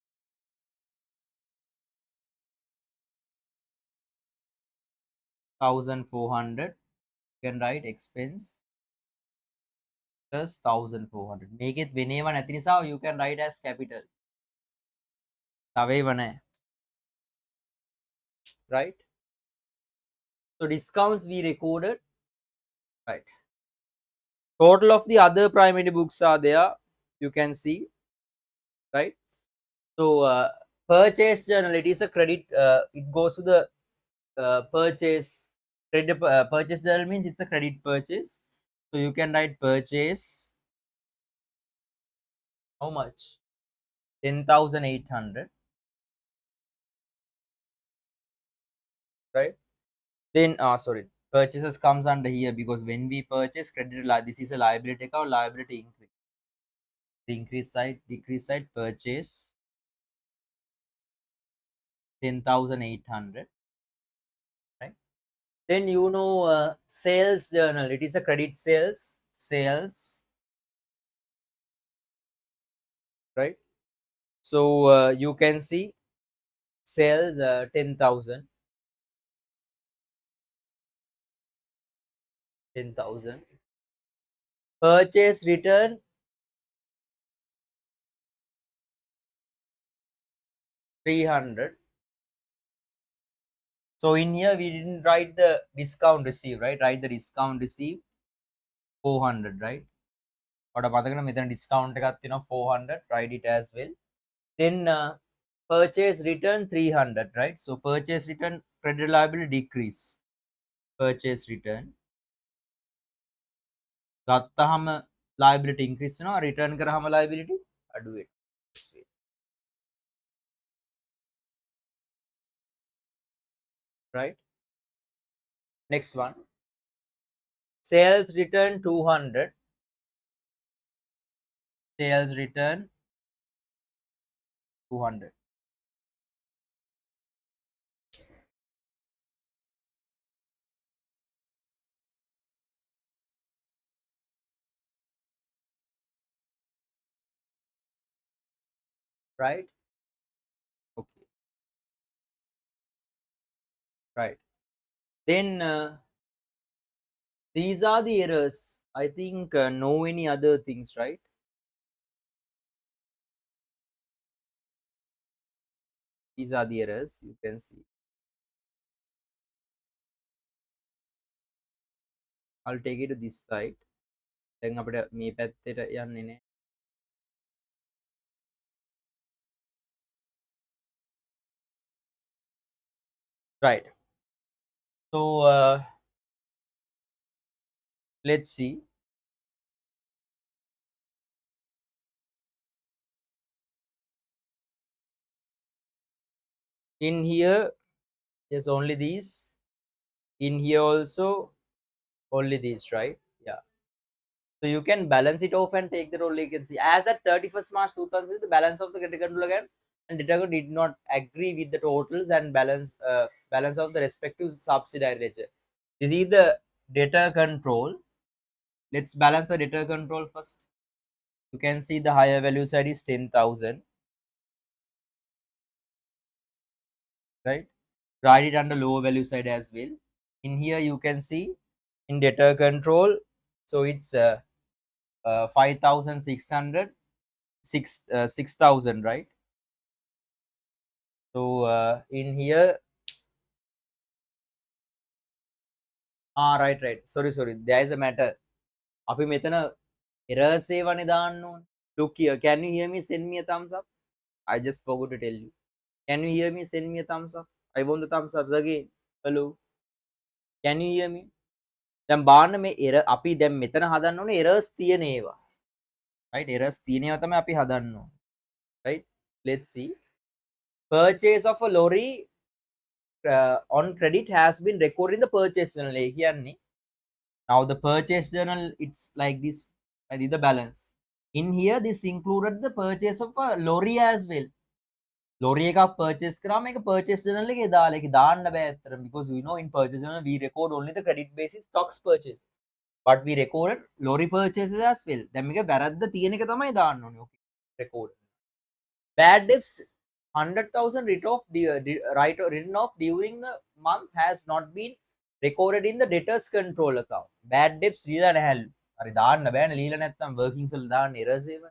1400, you can write expense plus 1400. Make it වෙනේව නැති නිසා you can write as capital. තවේව නැහැ, right? So discounts we recorded, right? Total of the other primary books are there, you can see, right? So purchase journal, it is a credit, it goes to the purchase credit. Purchase journal means it's a credit purchase, so you can write purchase how much 10,800, right? Then sorry, purchases comes under here because when we purchase credit, this is a liability account, liability increase, the increase side, decrease side, purchase 10,800, right? Then sales journal, it is a credit sales, right? So you can see sales 10,000, 10,000, purchase return 300. So in here we didn't write the discount receive, right? Write the discount receive 400, right? Or මෙතන discount එකක් තියෙනවා 400, write it as well. Then purchase return 300, right? So purchase return credit liability decrease, purchase return ගත්තාම liability increase වෙනවා, return කරාම liability අඩු වෙනවා. Right? Next one, sales return 200, sales return 200. Right? Okay. Right. Then these are the errors. I think no any other things, right? These are the errors you can see. I'll take it to this side. දැන් අපිට මේ පැත්තට යන්නේ නැහැ. Right. So let's see. In here, there's only these. In here also, only these, right? Yeah. So you can balance it off and take the role. You can see as at 31st March 2000, the balance of the credit control again and debtor account did not agree with the totals and balance of the respective subsidiary ledger. This is the debtor control. Let's balance the debtor control first. You can see the higher value side is 10,000, right? Write it under lower value side as well. In here you can see in debtor control, so it's 5,600, 6,000, right? So in here, right. Sorry. There is a matter. අපි මෙතන errors ඒවනේ දාන්න ඕනේ. Look here. Can you hear me? Send me a thumbs up. I just forgot to tell you. Can you hear me? Send me a thumbs up. I want the thumbs ups again. Hello. Can you hear me? දැන් බාන්න මේ error අපි දැන් මෙතන හදන්න ඕනේ errors තියෙන ඒවා. Right? Errors තියෙන ඒවා තමයි අපි හදන්න ඕනේ. Right? Let's see. Purchase of a lorry on credit has been recorded in the purchase journal. ඒ කියන්නේ now the purchase journal, it's like this. I did the balance. In here, this included the purchase of a lorry as well. Lorry එකක් purchase කරාම ඒක purchase journal එකේ දාලා ඒක දාන්න බෑ ඇත්තට, because we know in purchase journal we record only the credit basis stocks purchase, but we recorded lorry purchases as well. දැන් මේක වැරද්ද තියෙන එක තමයි දාන්න ඕනේ. Okay, record. Bad debts 100,000 written off during the month has not been recorded in the debtors control account. Bad debts ලියලා නැහැලු. හරි දාන්න බෑනේ ලියලා නැත්නම් workings වල දාන්න errors ඒවා.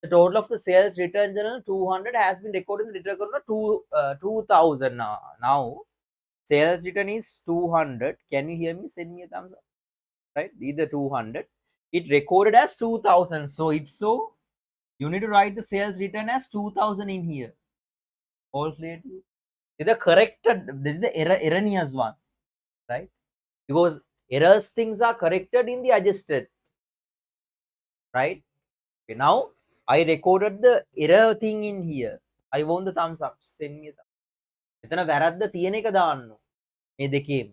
The total of the sales return journal 200 has been recorded in the return journal 2,000 now. Now sales return is 200. Can you hear me? Send me a thumbs up. Right? Either 200. It recorded as 2,000. So if so, you need to write the sales return as 2,000 in here. All clear to you? This is the corrected. This is the erroneous one, right? Because errors things are corrected in the adjusted, right? Okay, now I recorded the error thing in here. I want the thumbs up. Send me a thumbs. එතන වැරද්ද තියෙන එක දාන්න මේ දෙකේම,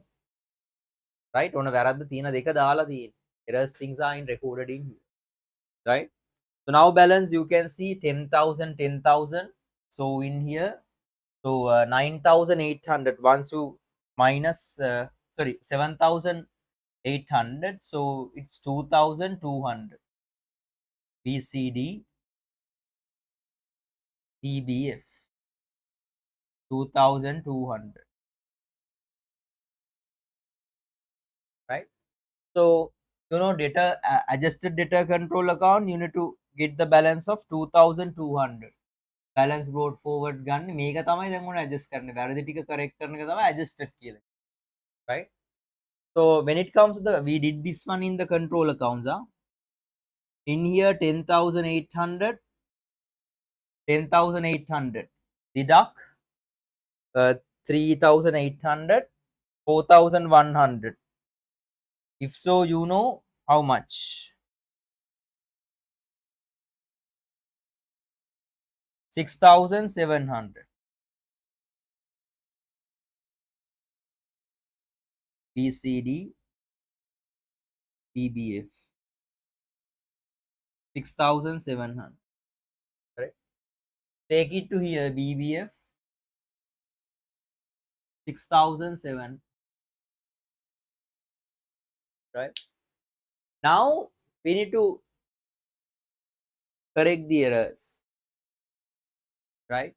right? ඕන වැරද්ද තියෙන දෙක දාලා තියෙන. Errors things are in recorded in here, right? So now balance you can see 10,000, 10,000. So in here, so 9,800 once you minus 7,800, so it's 2,200. BCD EBF 2,200, right? So you know data adjusted data control account, you need to get the balance of 2,200. balance brought forward ගන්න මේක තමයි දැන් උන adjust කරන්න. වැරදි ටික correct කරන එක තමයි adjusted කියලා. Right? So when it comes to the, we did this one in the control accounts. In here 10,800, 10,800 deduct 3,800, 4,100. If so, you know how much. 6,700. BCD, BBF. 6,700. Right? Take it to here, BBF. 6,007. Right? Now we need to correct the errors. Right?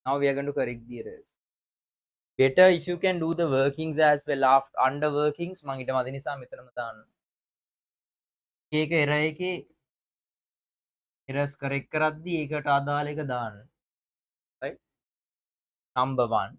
Now we are going to correct the errors. Better if you can do the workings as well after under workings. මම ඊට මදි නිසා මෙතනම දාන්න. ඒක error එකේ errors correct කරද්දී ඒකට අදාළ එක දාන්න. Right? Number 1.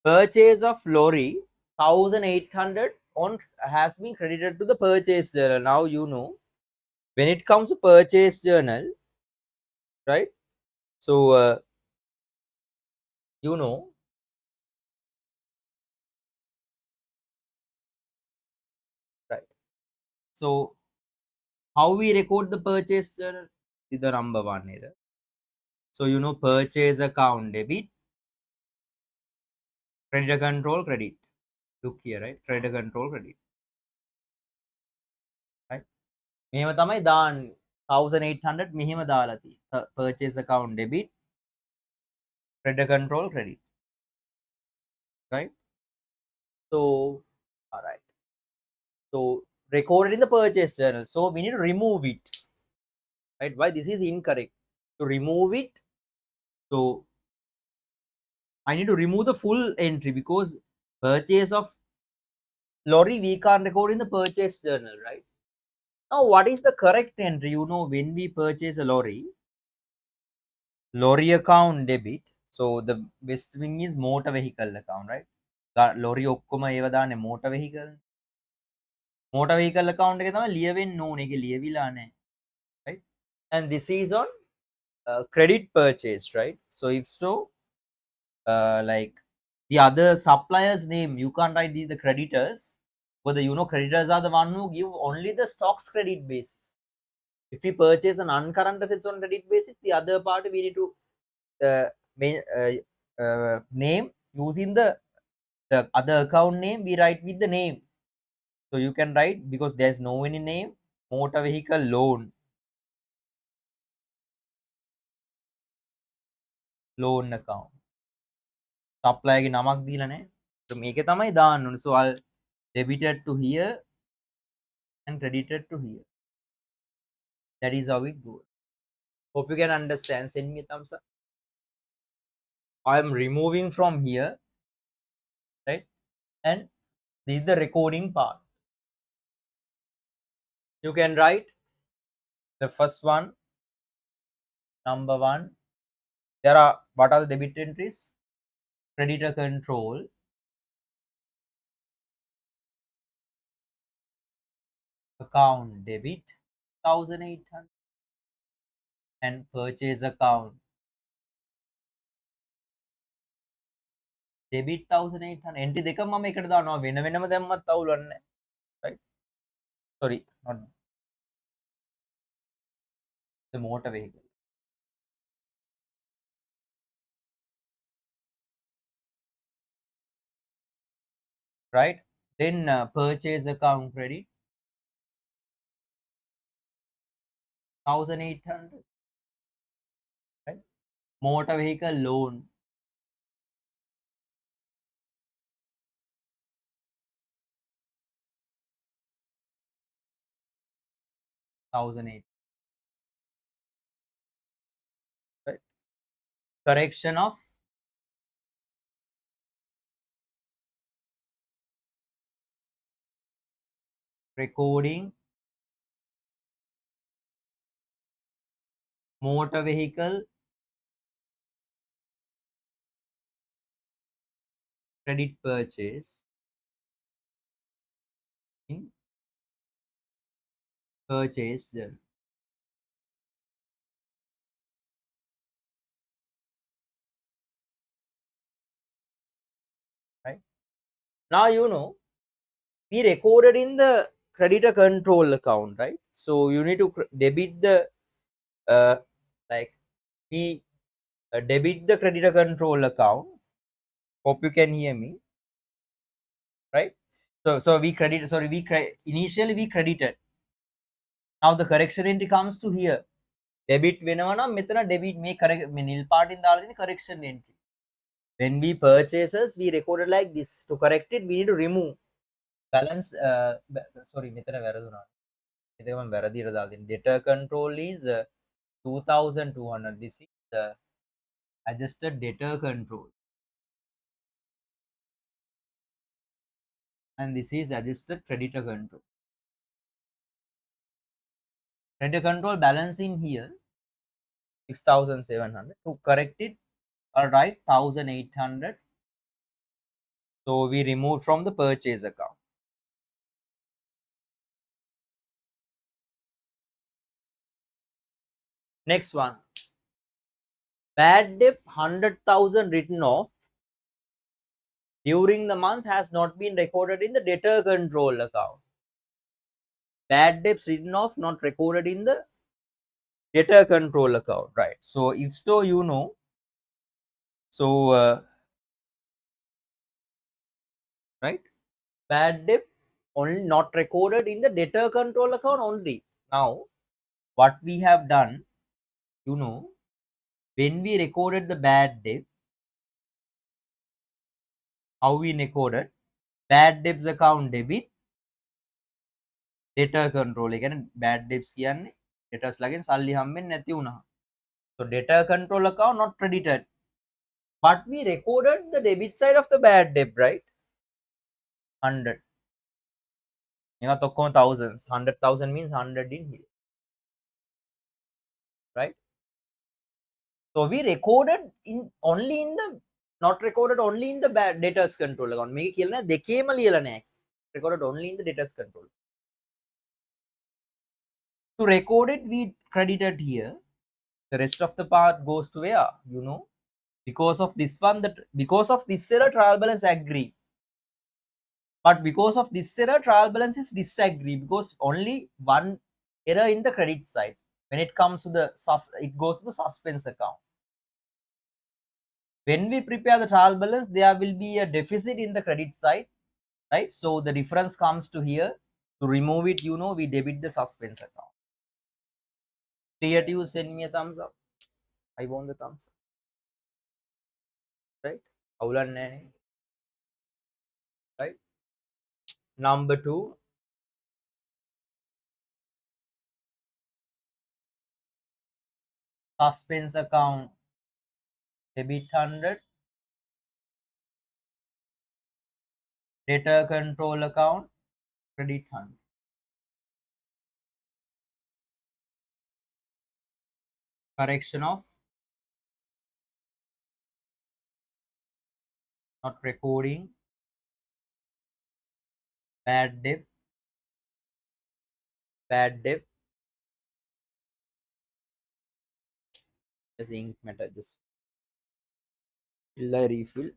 Purchase of lorry 1,800 on has been credited to the purchase journal. Now you know when it comes to purchase journal, right? So you know, right? So how we record the purchase journal is the number 1 error. So you know, purchase account debit, creditor control credit. Look here, right? Creditor control credit, right? මෙහෙම තමයි දාන්නේ 1,800 මෙහෙම දාලා තියෙන්නේ. Purchase account debit, creditor control credit, right? So all right. So recorded in the purchase journal. So we need to remove it. Right? Why this is incorrect? To remove it, so I need to remove the full entry because purchase of lorry we can't record in the purchase journal, right? Now what is the correct entry? You know, when we purchase a lorry account debit. So the best thing is motor vehicle account, right? Lorry ඔක්කොම ඒව දාන්නේ motor vehicle. Motor vehicle account එක තමයි ලියවෙන්න ඕනේ. ඒක ලියවිලා නැහැ. Right? And this is on credit purchase, right? So if so, like the other suppliers name, you can't write the creditors, but you know, creditors are the one who give only the stocks credit basis. If we purchase an uncurrent assets on credit basis, the other part we need to name using the other account name, we write with the name. So you can write, because there's no any name, motor vehicle loan account. Supplier ගේ නමක් දීලා නැහැ. So මේක තමයි දාන්න ඕනේ. So I'll debited to here and credited to here. That is how it goes. Hope you can understand. Send me a thumbs up. I am removing from here, right? And this is the recording part. You can write the first one, number 1. There are, what are the debit entries? Creditor control, account debit 1,800, and purchase account debit 1,800. Entry දෙකම මම එකට දානවා. වෙන වෙනම දැම්මත් අවුලක් නැහැ. Right? Sorry, not the motor vehicle. Right? Then purchase account credit 1,800. Right? Motor vehicle loan 1,800. Right? Correction of recording motor vehicle credit purchase in purchase journal. Now we recorded in the creditor control account, right? So you need to debit the uh, like we debit the creditor control account. Hope you can hear me, right? So we credit. Sorry, initially we credited. Now the correction entry comes to here. Debit වෙනවා නම් මෙතන debit මේ correct මේ නිල් පාටින් දාලා තියෙන correction entry. When we purchases, we recorded like this. To correct it, we need to remove balance. Sorry, මෙතන වැරදුනා. ඒක මම වැරදියට දාලා තියෙනවා. Debtor control is 2200. This is adjusted debtor control, and this is adjusted creditor control. Creditor control balance in here 6700. To correct it, all right, 1800. So we remove from the purchase account. Next one, bad debt 100,000 written off during the month has not been recorded in the debtor control account. Bad debts written off not recorded in the debtor control account, right? So if so, right, bad debt only not recorded in the debtor control account only. Now what we have done, when we recorded the bad debt, how we recorded bad debts account debit, debtor control. Again, bad debts කියන්නේ debtors ලාගෙන් සල්ලි හම්බෙන්නේ නැති වුණා. So debtor control account not credited, but we recorded the debit side of the bad debt, right? 100. මේවත් ඔක්කොම thousands. 100,000 means 100 in here, right? So we recorded in only in the not recorded only in the bad debtors control account. මේක කියලා දෙකේම ලියලා නැහැ. Recorded only in the debtors control. To record it, we credited here. The rest of the part goes to where? Because of this one, because of this error, trial balance agree. But because of this error, trial balance is disagree, because only one error in the credit side. When it comes to the it goes to the suspense account. When we prepare the trial balance, there will be a deficit in the credit side, right? So the difference comes to here. To remove it, we debit the suspense account. Clear to you? Send me a thumbs up. I want the thumbs up, right? Right? Number 2, suspense account debit 100, debtor control account credit 100. Correction of not recording bad debt as ink matter just refill.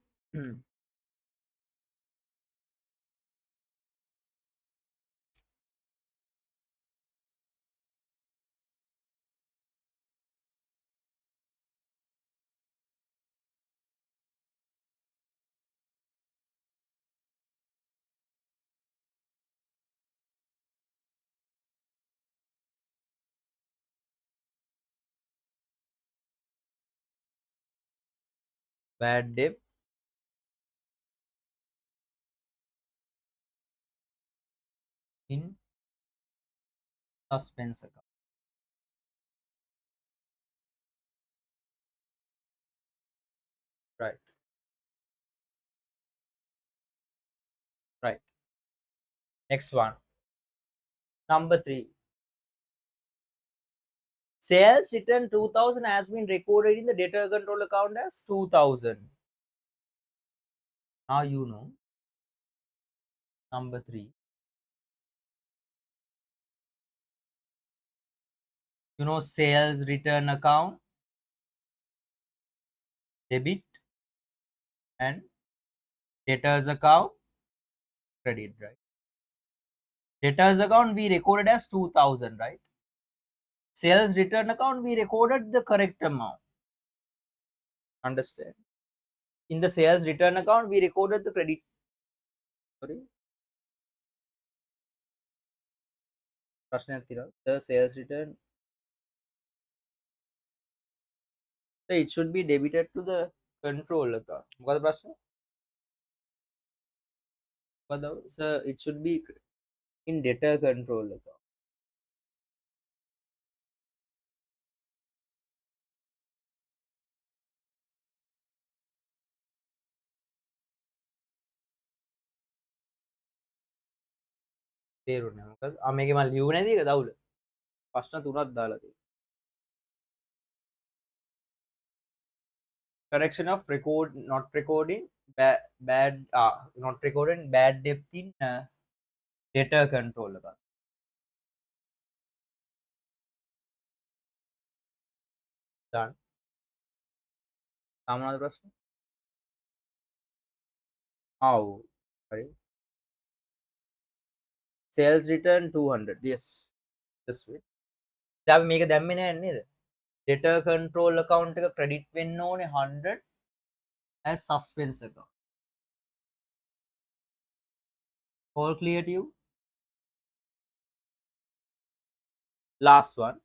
Bad debt in suspense account, right? Right. Next one, number 3, sales return 2000 has been recorded in the debtor control account as 2000. Now number 3, sales return account debit and debtors account credit, right? Debtors account we recorded as 2000, right? Sales return account we recorded the correct amount. Understand? In the sales return account we recorded the credit. Sorry, ප්‍රශ්නයක් තියෙනවා. The sales return, so it should be debited to the control account. මොකද ප්‍රශ්නේ? මොකද? So it should be in debtor control account. තේරුණා මොකද? මේකේ මම ලියුවේ නැති එක දවුල. ප්‍රශ්න තුනක් දාලා තියෙනවා. Correction of record not recording bad not recording bad debt in debtor control account. Done. සාමාන්‍ය ප්‍රශ්න. Sorry. Sales return 200. Yes. This way. දැන් මේක දැම්මේ නැහැ නේද? Debtor control account එක credit වෙන්න ඕනේ 100 as suspense account. All clear to you? Last one.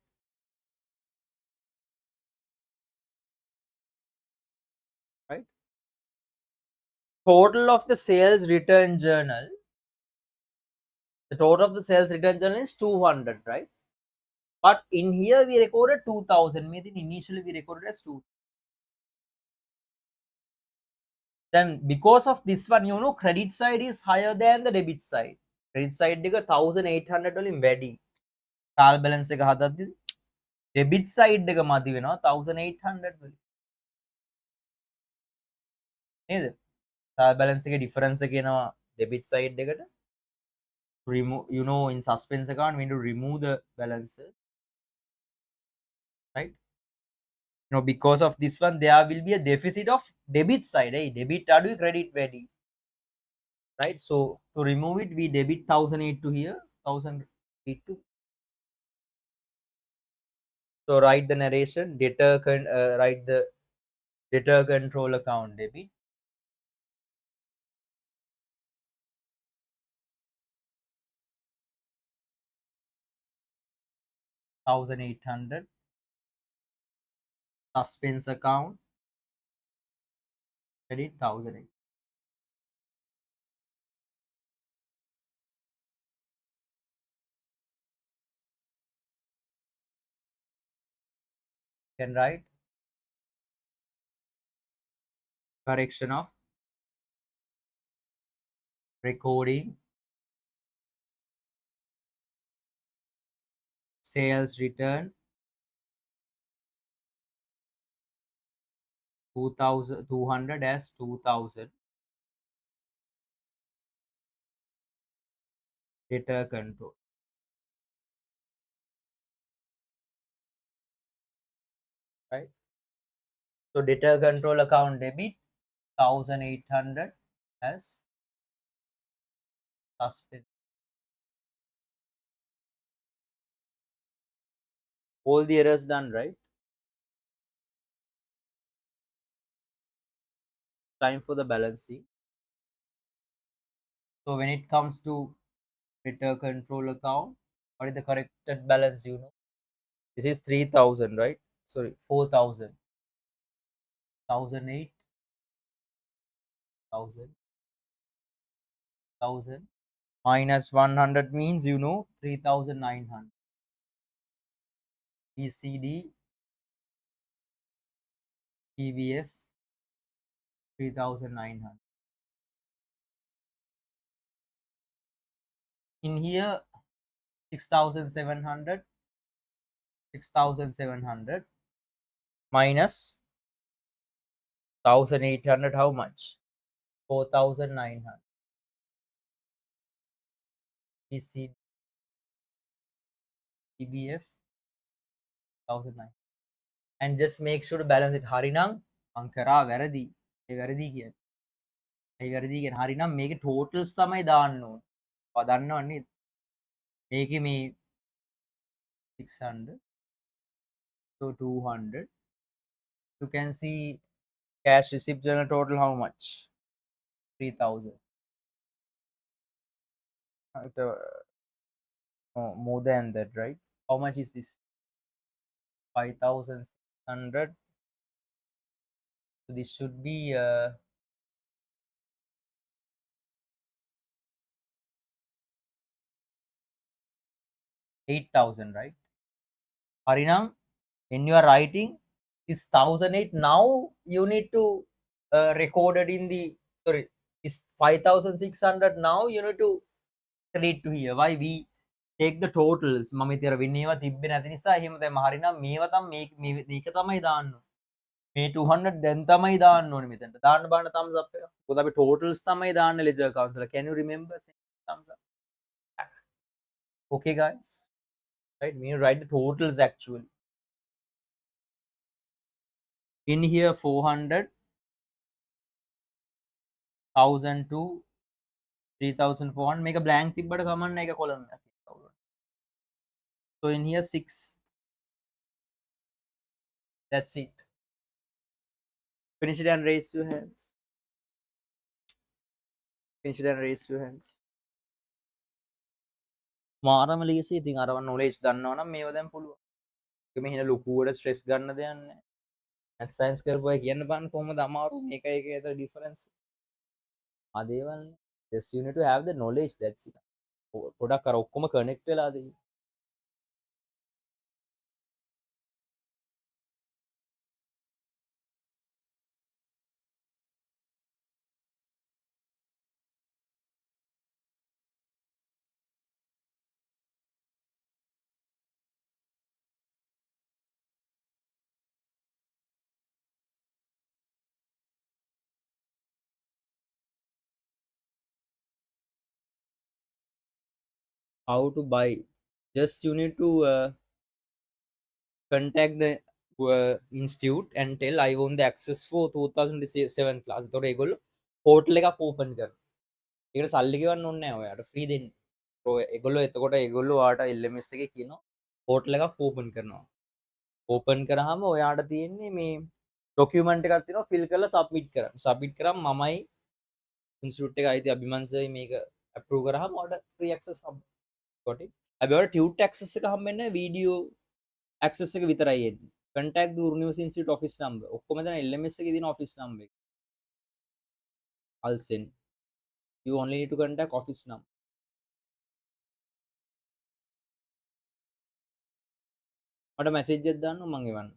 Right? Total of the sales return journal. The total of the sales return journal is 200, right? But in here we recorded 2000. Maybe initially we recorded as 2. Then because of this one, you know, credit side is higher than the debit side. Credit side එක 1800 වලින් වැඩි. trial balance එක හදද්දි debit side එක මදි වෙනවා 1800 වලින්. නේද? trial balance එකේ difference එක එනවා debit side එකට. Remove, you know, in suspense account we need to remove the balances, right? You know, because of this one there will be a deficit of debit side. Debit අඩුයි credit වැඩි. Right? So to remove it we debit 1008 to here, 1008 to. So write the narration, write the debtor control account debit 1800, suspense account credit 1008. Can write correction of recording sales return 2200 as 2000 debtor control, right? So debtor control account debit 1800 as suspense. All the errors done, right? Time for the balancing. So when it comes to debtor control account, what is the corrected balance, you know? This is 3000, right? Sorry, 4000. 1008, 1000 minus 100 means, you know, 3900. ECD, EVF 3900. In here 6700, 6700 minus 1800, how much? 4900. ECD, EBF 1009. And just make sure to balance it. හරිනම් මං කරා වැරදි. ඒ වැරදි කියන්නේ. ඒ වැරදි කියන හරිනම් මේකේ ටෝටල්ස් තමයි දාන්න ඕන. ඔයා දන්නවනේ මේකේ මේ 600 so 200 you can see cash receipt journal total how much 3000 more than that, right? How much is this? 5600. So this should be 8000, right? Harinam, when you are writing is 1008, now you need to record it in the, sorry, is 5600, now you need to read to here. Why we take the totals? මම ඉතින් වෙන්නේවා තිබ්බේ නැති නිසා එහෙම තමයි. හරිනම් මේවා තමයි මේක තමයි දාන්න. මේ 200 දැන් තමයි දාන්න ඕනේ මෙතනට. දාන්න බාන්න thumbs up එක. මොකද අපි totals තමයි දාන්න ledger accounts වල. Can you remember? Thumbs up. Okay guys. Right, we write the totals actually. In here 400, 1002, 3400. Make a blank thing, but a common like a column. So in here 6. That's it. Finish it and raise your hands. Finish it and raise your hands. මාරම ලේසි. ඉතින් අරව knowledge දන්නවනම් මේව දැන් පුළුවන්. ඒක මෙහෙන ලොකුවට stress ගන්න දෙයක් නැහැ. math science කරපුවා කියන්න බෑන කොහොමද අමාරු මේක එක අතර difference. ආදේවල් just you need to have the knowledge, that's it. පොඩක් අර ඔක්කොම connect වෙලාද. How to buy? Just you need to contact the institute and tell I want the access for 2007 class. එතකොට ඒගොල්ලෝ portal එකක් open කරනවා. ඒකට සල්ලි ගෙවන්න ඕනේ නැහැ ඔයාලට free දෙන්නේ. ඒගොල්ලෝ එතකොට ඒගොල්ලෝ ඔයාලට LMS එකේ කියනවා portal එකක් open කරනවා. open කරාම ඔයාලට තියෙන්නේ මේ document එකක් තියෙනවා fill කරලා submit කරන්න. submit කරාම මමයි institute එක අයිති අභිමන් සර්යි මේක approve කරාම ඔයාලට free access හම්බ. got it? හැබැයි ඔයාලට tute access එක හම්බෙන්නේ නැහැ video access එක විතරයි එන්නේ. contact the University Institute office number. ඔක්කොම දැන් LMS එකේ තියෙන office number එක. I'll send. You only need to contact office number. මට message එකක් දාන්න මම එවන්න.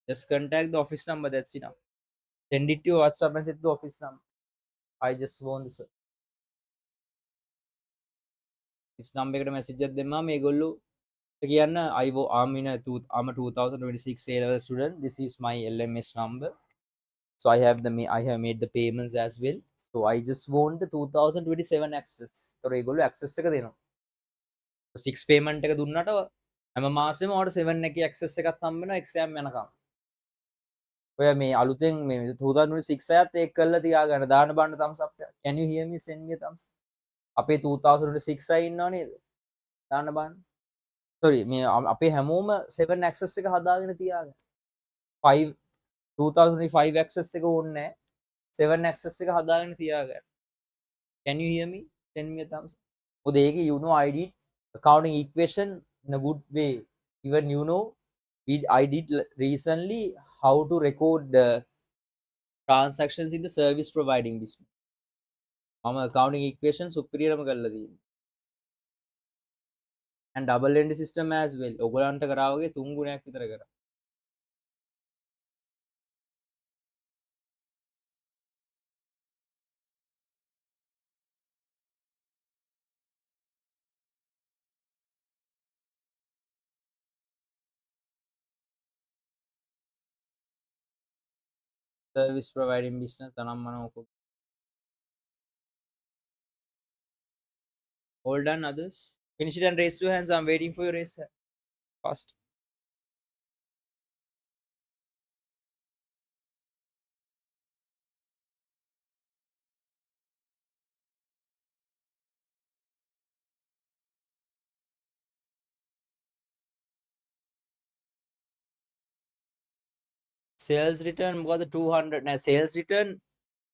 Just contact the office number, that's enough. Send it to your WhatsApp and send the office number. I just want this number එකට message එකක් දෙන්නාම මේගොල්ලෝ කියන්න I'm in I'm a 2026 A level student. This is my LMS number. So I have made the payments as well. So I just want the 2027 access. So ඒගොල්ලෝ access එක දෙනවා. 6 payment එක දුන්නාට හැම මාසෙම ඔයාලට 7 එකේ access එකක් හම්බ වෙනවා exam යනකම්. ඔය මේ අලුතෙන් මේ 2026 අයත් ඒක කරලා තියාගන්න දාන්න බන්න thumbs up. Can you hear me? Send me a thumbs up. අපේ 2026 අය ඉන්නව නේද? දාන්න බන්න. Sorry මේ අපේ හැමෝම 7 access එක හදාගෙන තියාගන්න. 5 2025 access එක ඕනේ නැහැ. 7 access එක හදාගෙන තියාගන්න. Can you hear me? Send me a thumbs up. මොකද ඒකේ you know I did accounting equation in a good way. Even you know I did recently how to record the transactions in the service providing business. මම accounting equation superiorම කරලා තියෙනවා. and double entry system as well. ඔයගොල්ලන්ට කරා වගේ 3 ගුණයක් විතර කරා. service providing business අනම්මන ඔක්කො. All done others? Finish it and raise your hands. I'm waiting for your raise hand. Fast. sales return මොකද 200 නෑ sales return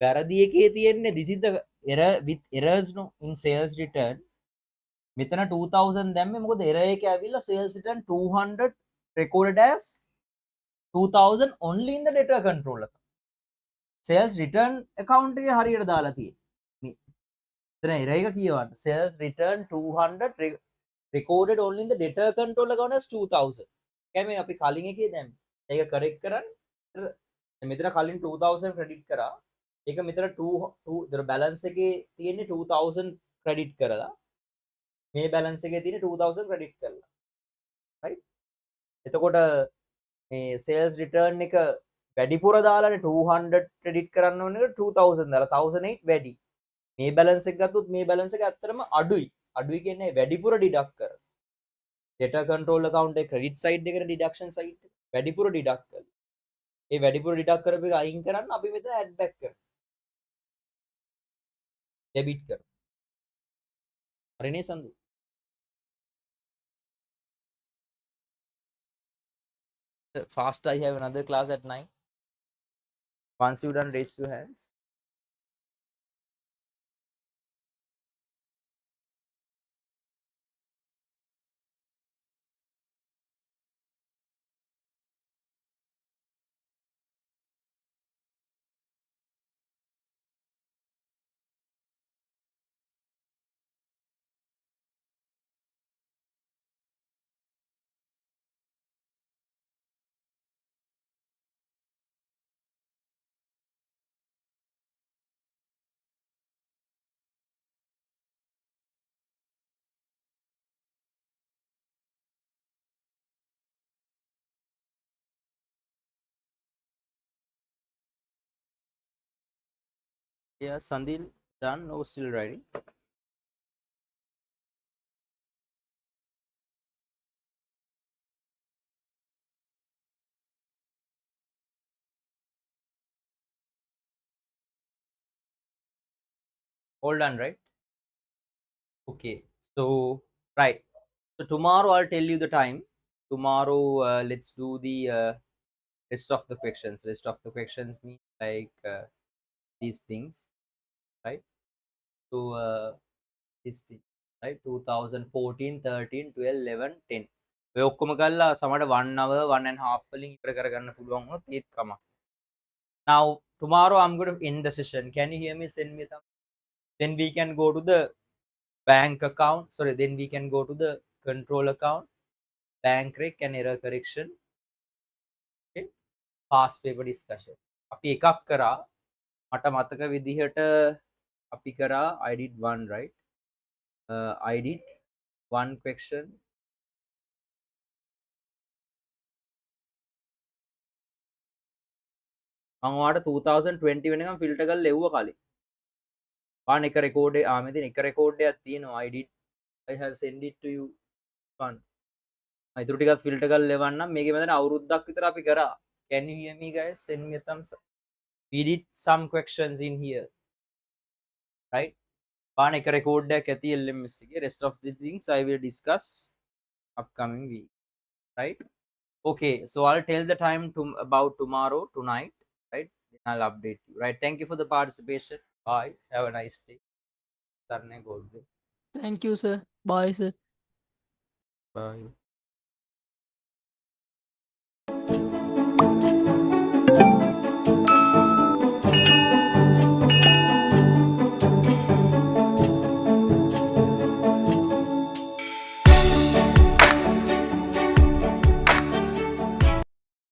වැරදි එකේ තියෙන්නේ this is the error with errors no in sales return මෙතන 2000 දැම්මේ මොකද error එක ඇවිල්ලා sales return 200 recorded as 2000 only in the data control account sales return account එකේ හරියට දාලා තියෙන්නේ මෙතන error එක කියවන්න sales return 200 recorded only in the data control account as 2000 කැමේ අපි කලින් එකේ දැම්මේ ඒක correct කරන්න මෙතන කලින් 2000 credit කරා ඒක මෙතන 2 දර balance එකේ තියෙන්නේ 2000 credit කරලා මේ balance එකේ තියෙන්නේ 2000 credit කරලා right එතකොට මේ sales return එක වැඩිපුර දාලානේ 200 credit කරන්න ඕන එක 2000 දාලා 1008 වැඩි මේ balance එක ගත්තොත් මේ balance එක ඇත්තටම අඩුයි කියන්නේ වැඩිපුර deduct කර data control account එක credit side එකට deduction side එක වැඩිපුර deduct කරලා ඒ වැඩිපුර deduct කරපු එක අයින් කරන්න අපි මෙතන add back කරනවා debit කරනවා හරිනේ සඳු fast I have another class at 9 once you done raise your hands yeah Sandil done no still writing all done right okay so right so tomorrow I'll tell you the time tomorrow let's do the rest of the questions mean like these things right so this thing right 2014 13 12 11 10 ඔය ඔක්කොම ගල්ලා සමහරට 1 hour 1 and a half වලින් ඉවර කරගන්න පුළුවන් වුණොත් ඒත් කමක් now tomorrow I'm going to end the session can you hear me send me some then we can go to the bank account sorry then we can go to the control account bank rec and error correction okay past paper discussion අපි එකක් කරා මට මතක විදිහට අපි කරා I did one right I did one question මම ඔයාලට 2020 වෙනකම් ෆිල්ටර් කරලා ලෙව්වා කලින් පාන එක රෙකෝඩ් එක මෙතන එක රෙකෝඩ් එකක් තියෙනවා I did I have send it to you one මම ඉතුරු ටිකත් ෆිල්ටර් කරලා ලෙවන්නම් මේකේ මෙතන අවුරුද්දක් විතර අපි කරා can you hear me guys send me a thumbs up we did some questions in here right පාන එක රෙකෝඩ් එකක් ඇති LMS එකේ rest of the things I will discuss upcoming week right okay so I'll tell the time to about tomorrow tonight right then I'll update you right thank you for the participation bye have a nice day Sarne God bless Thank you, sir. Bye, sir. bye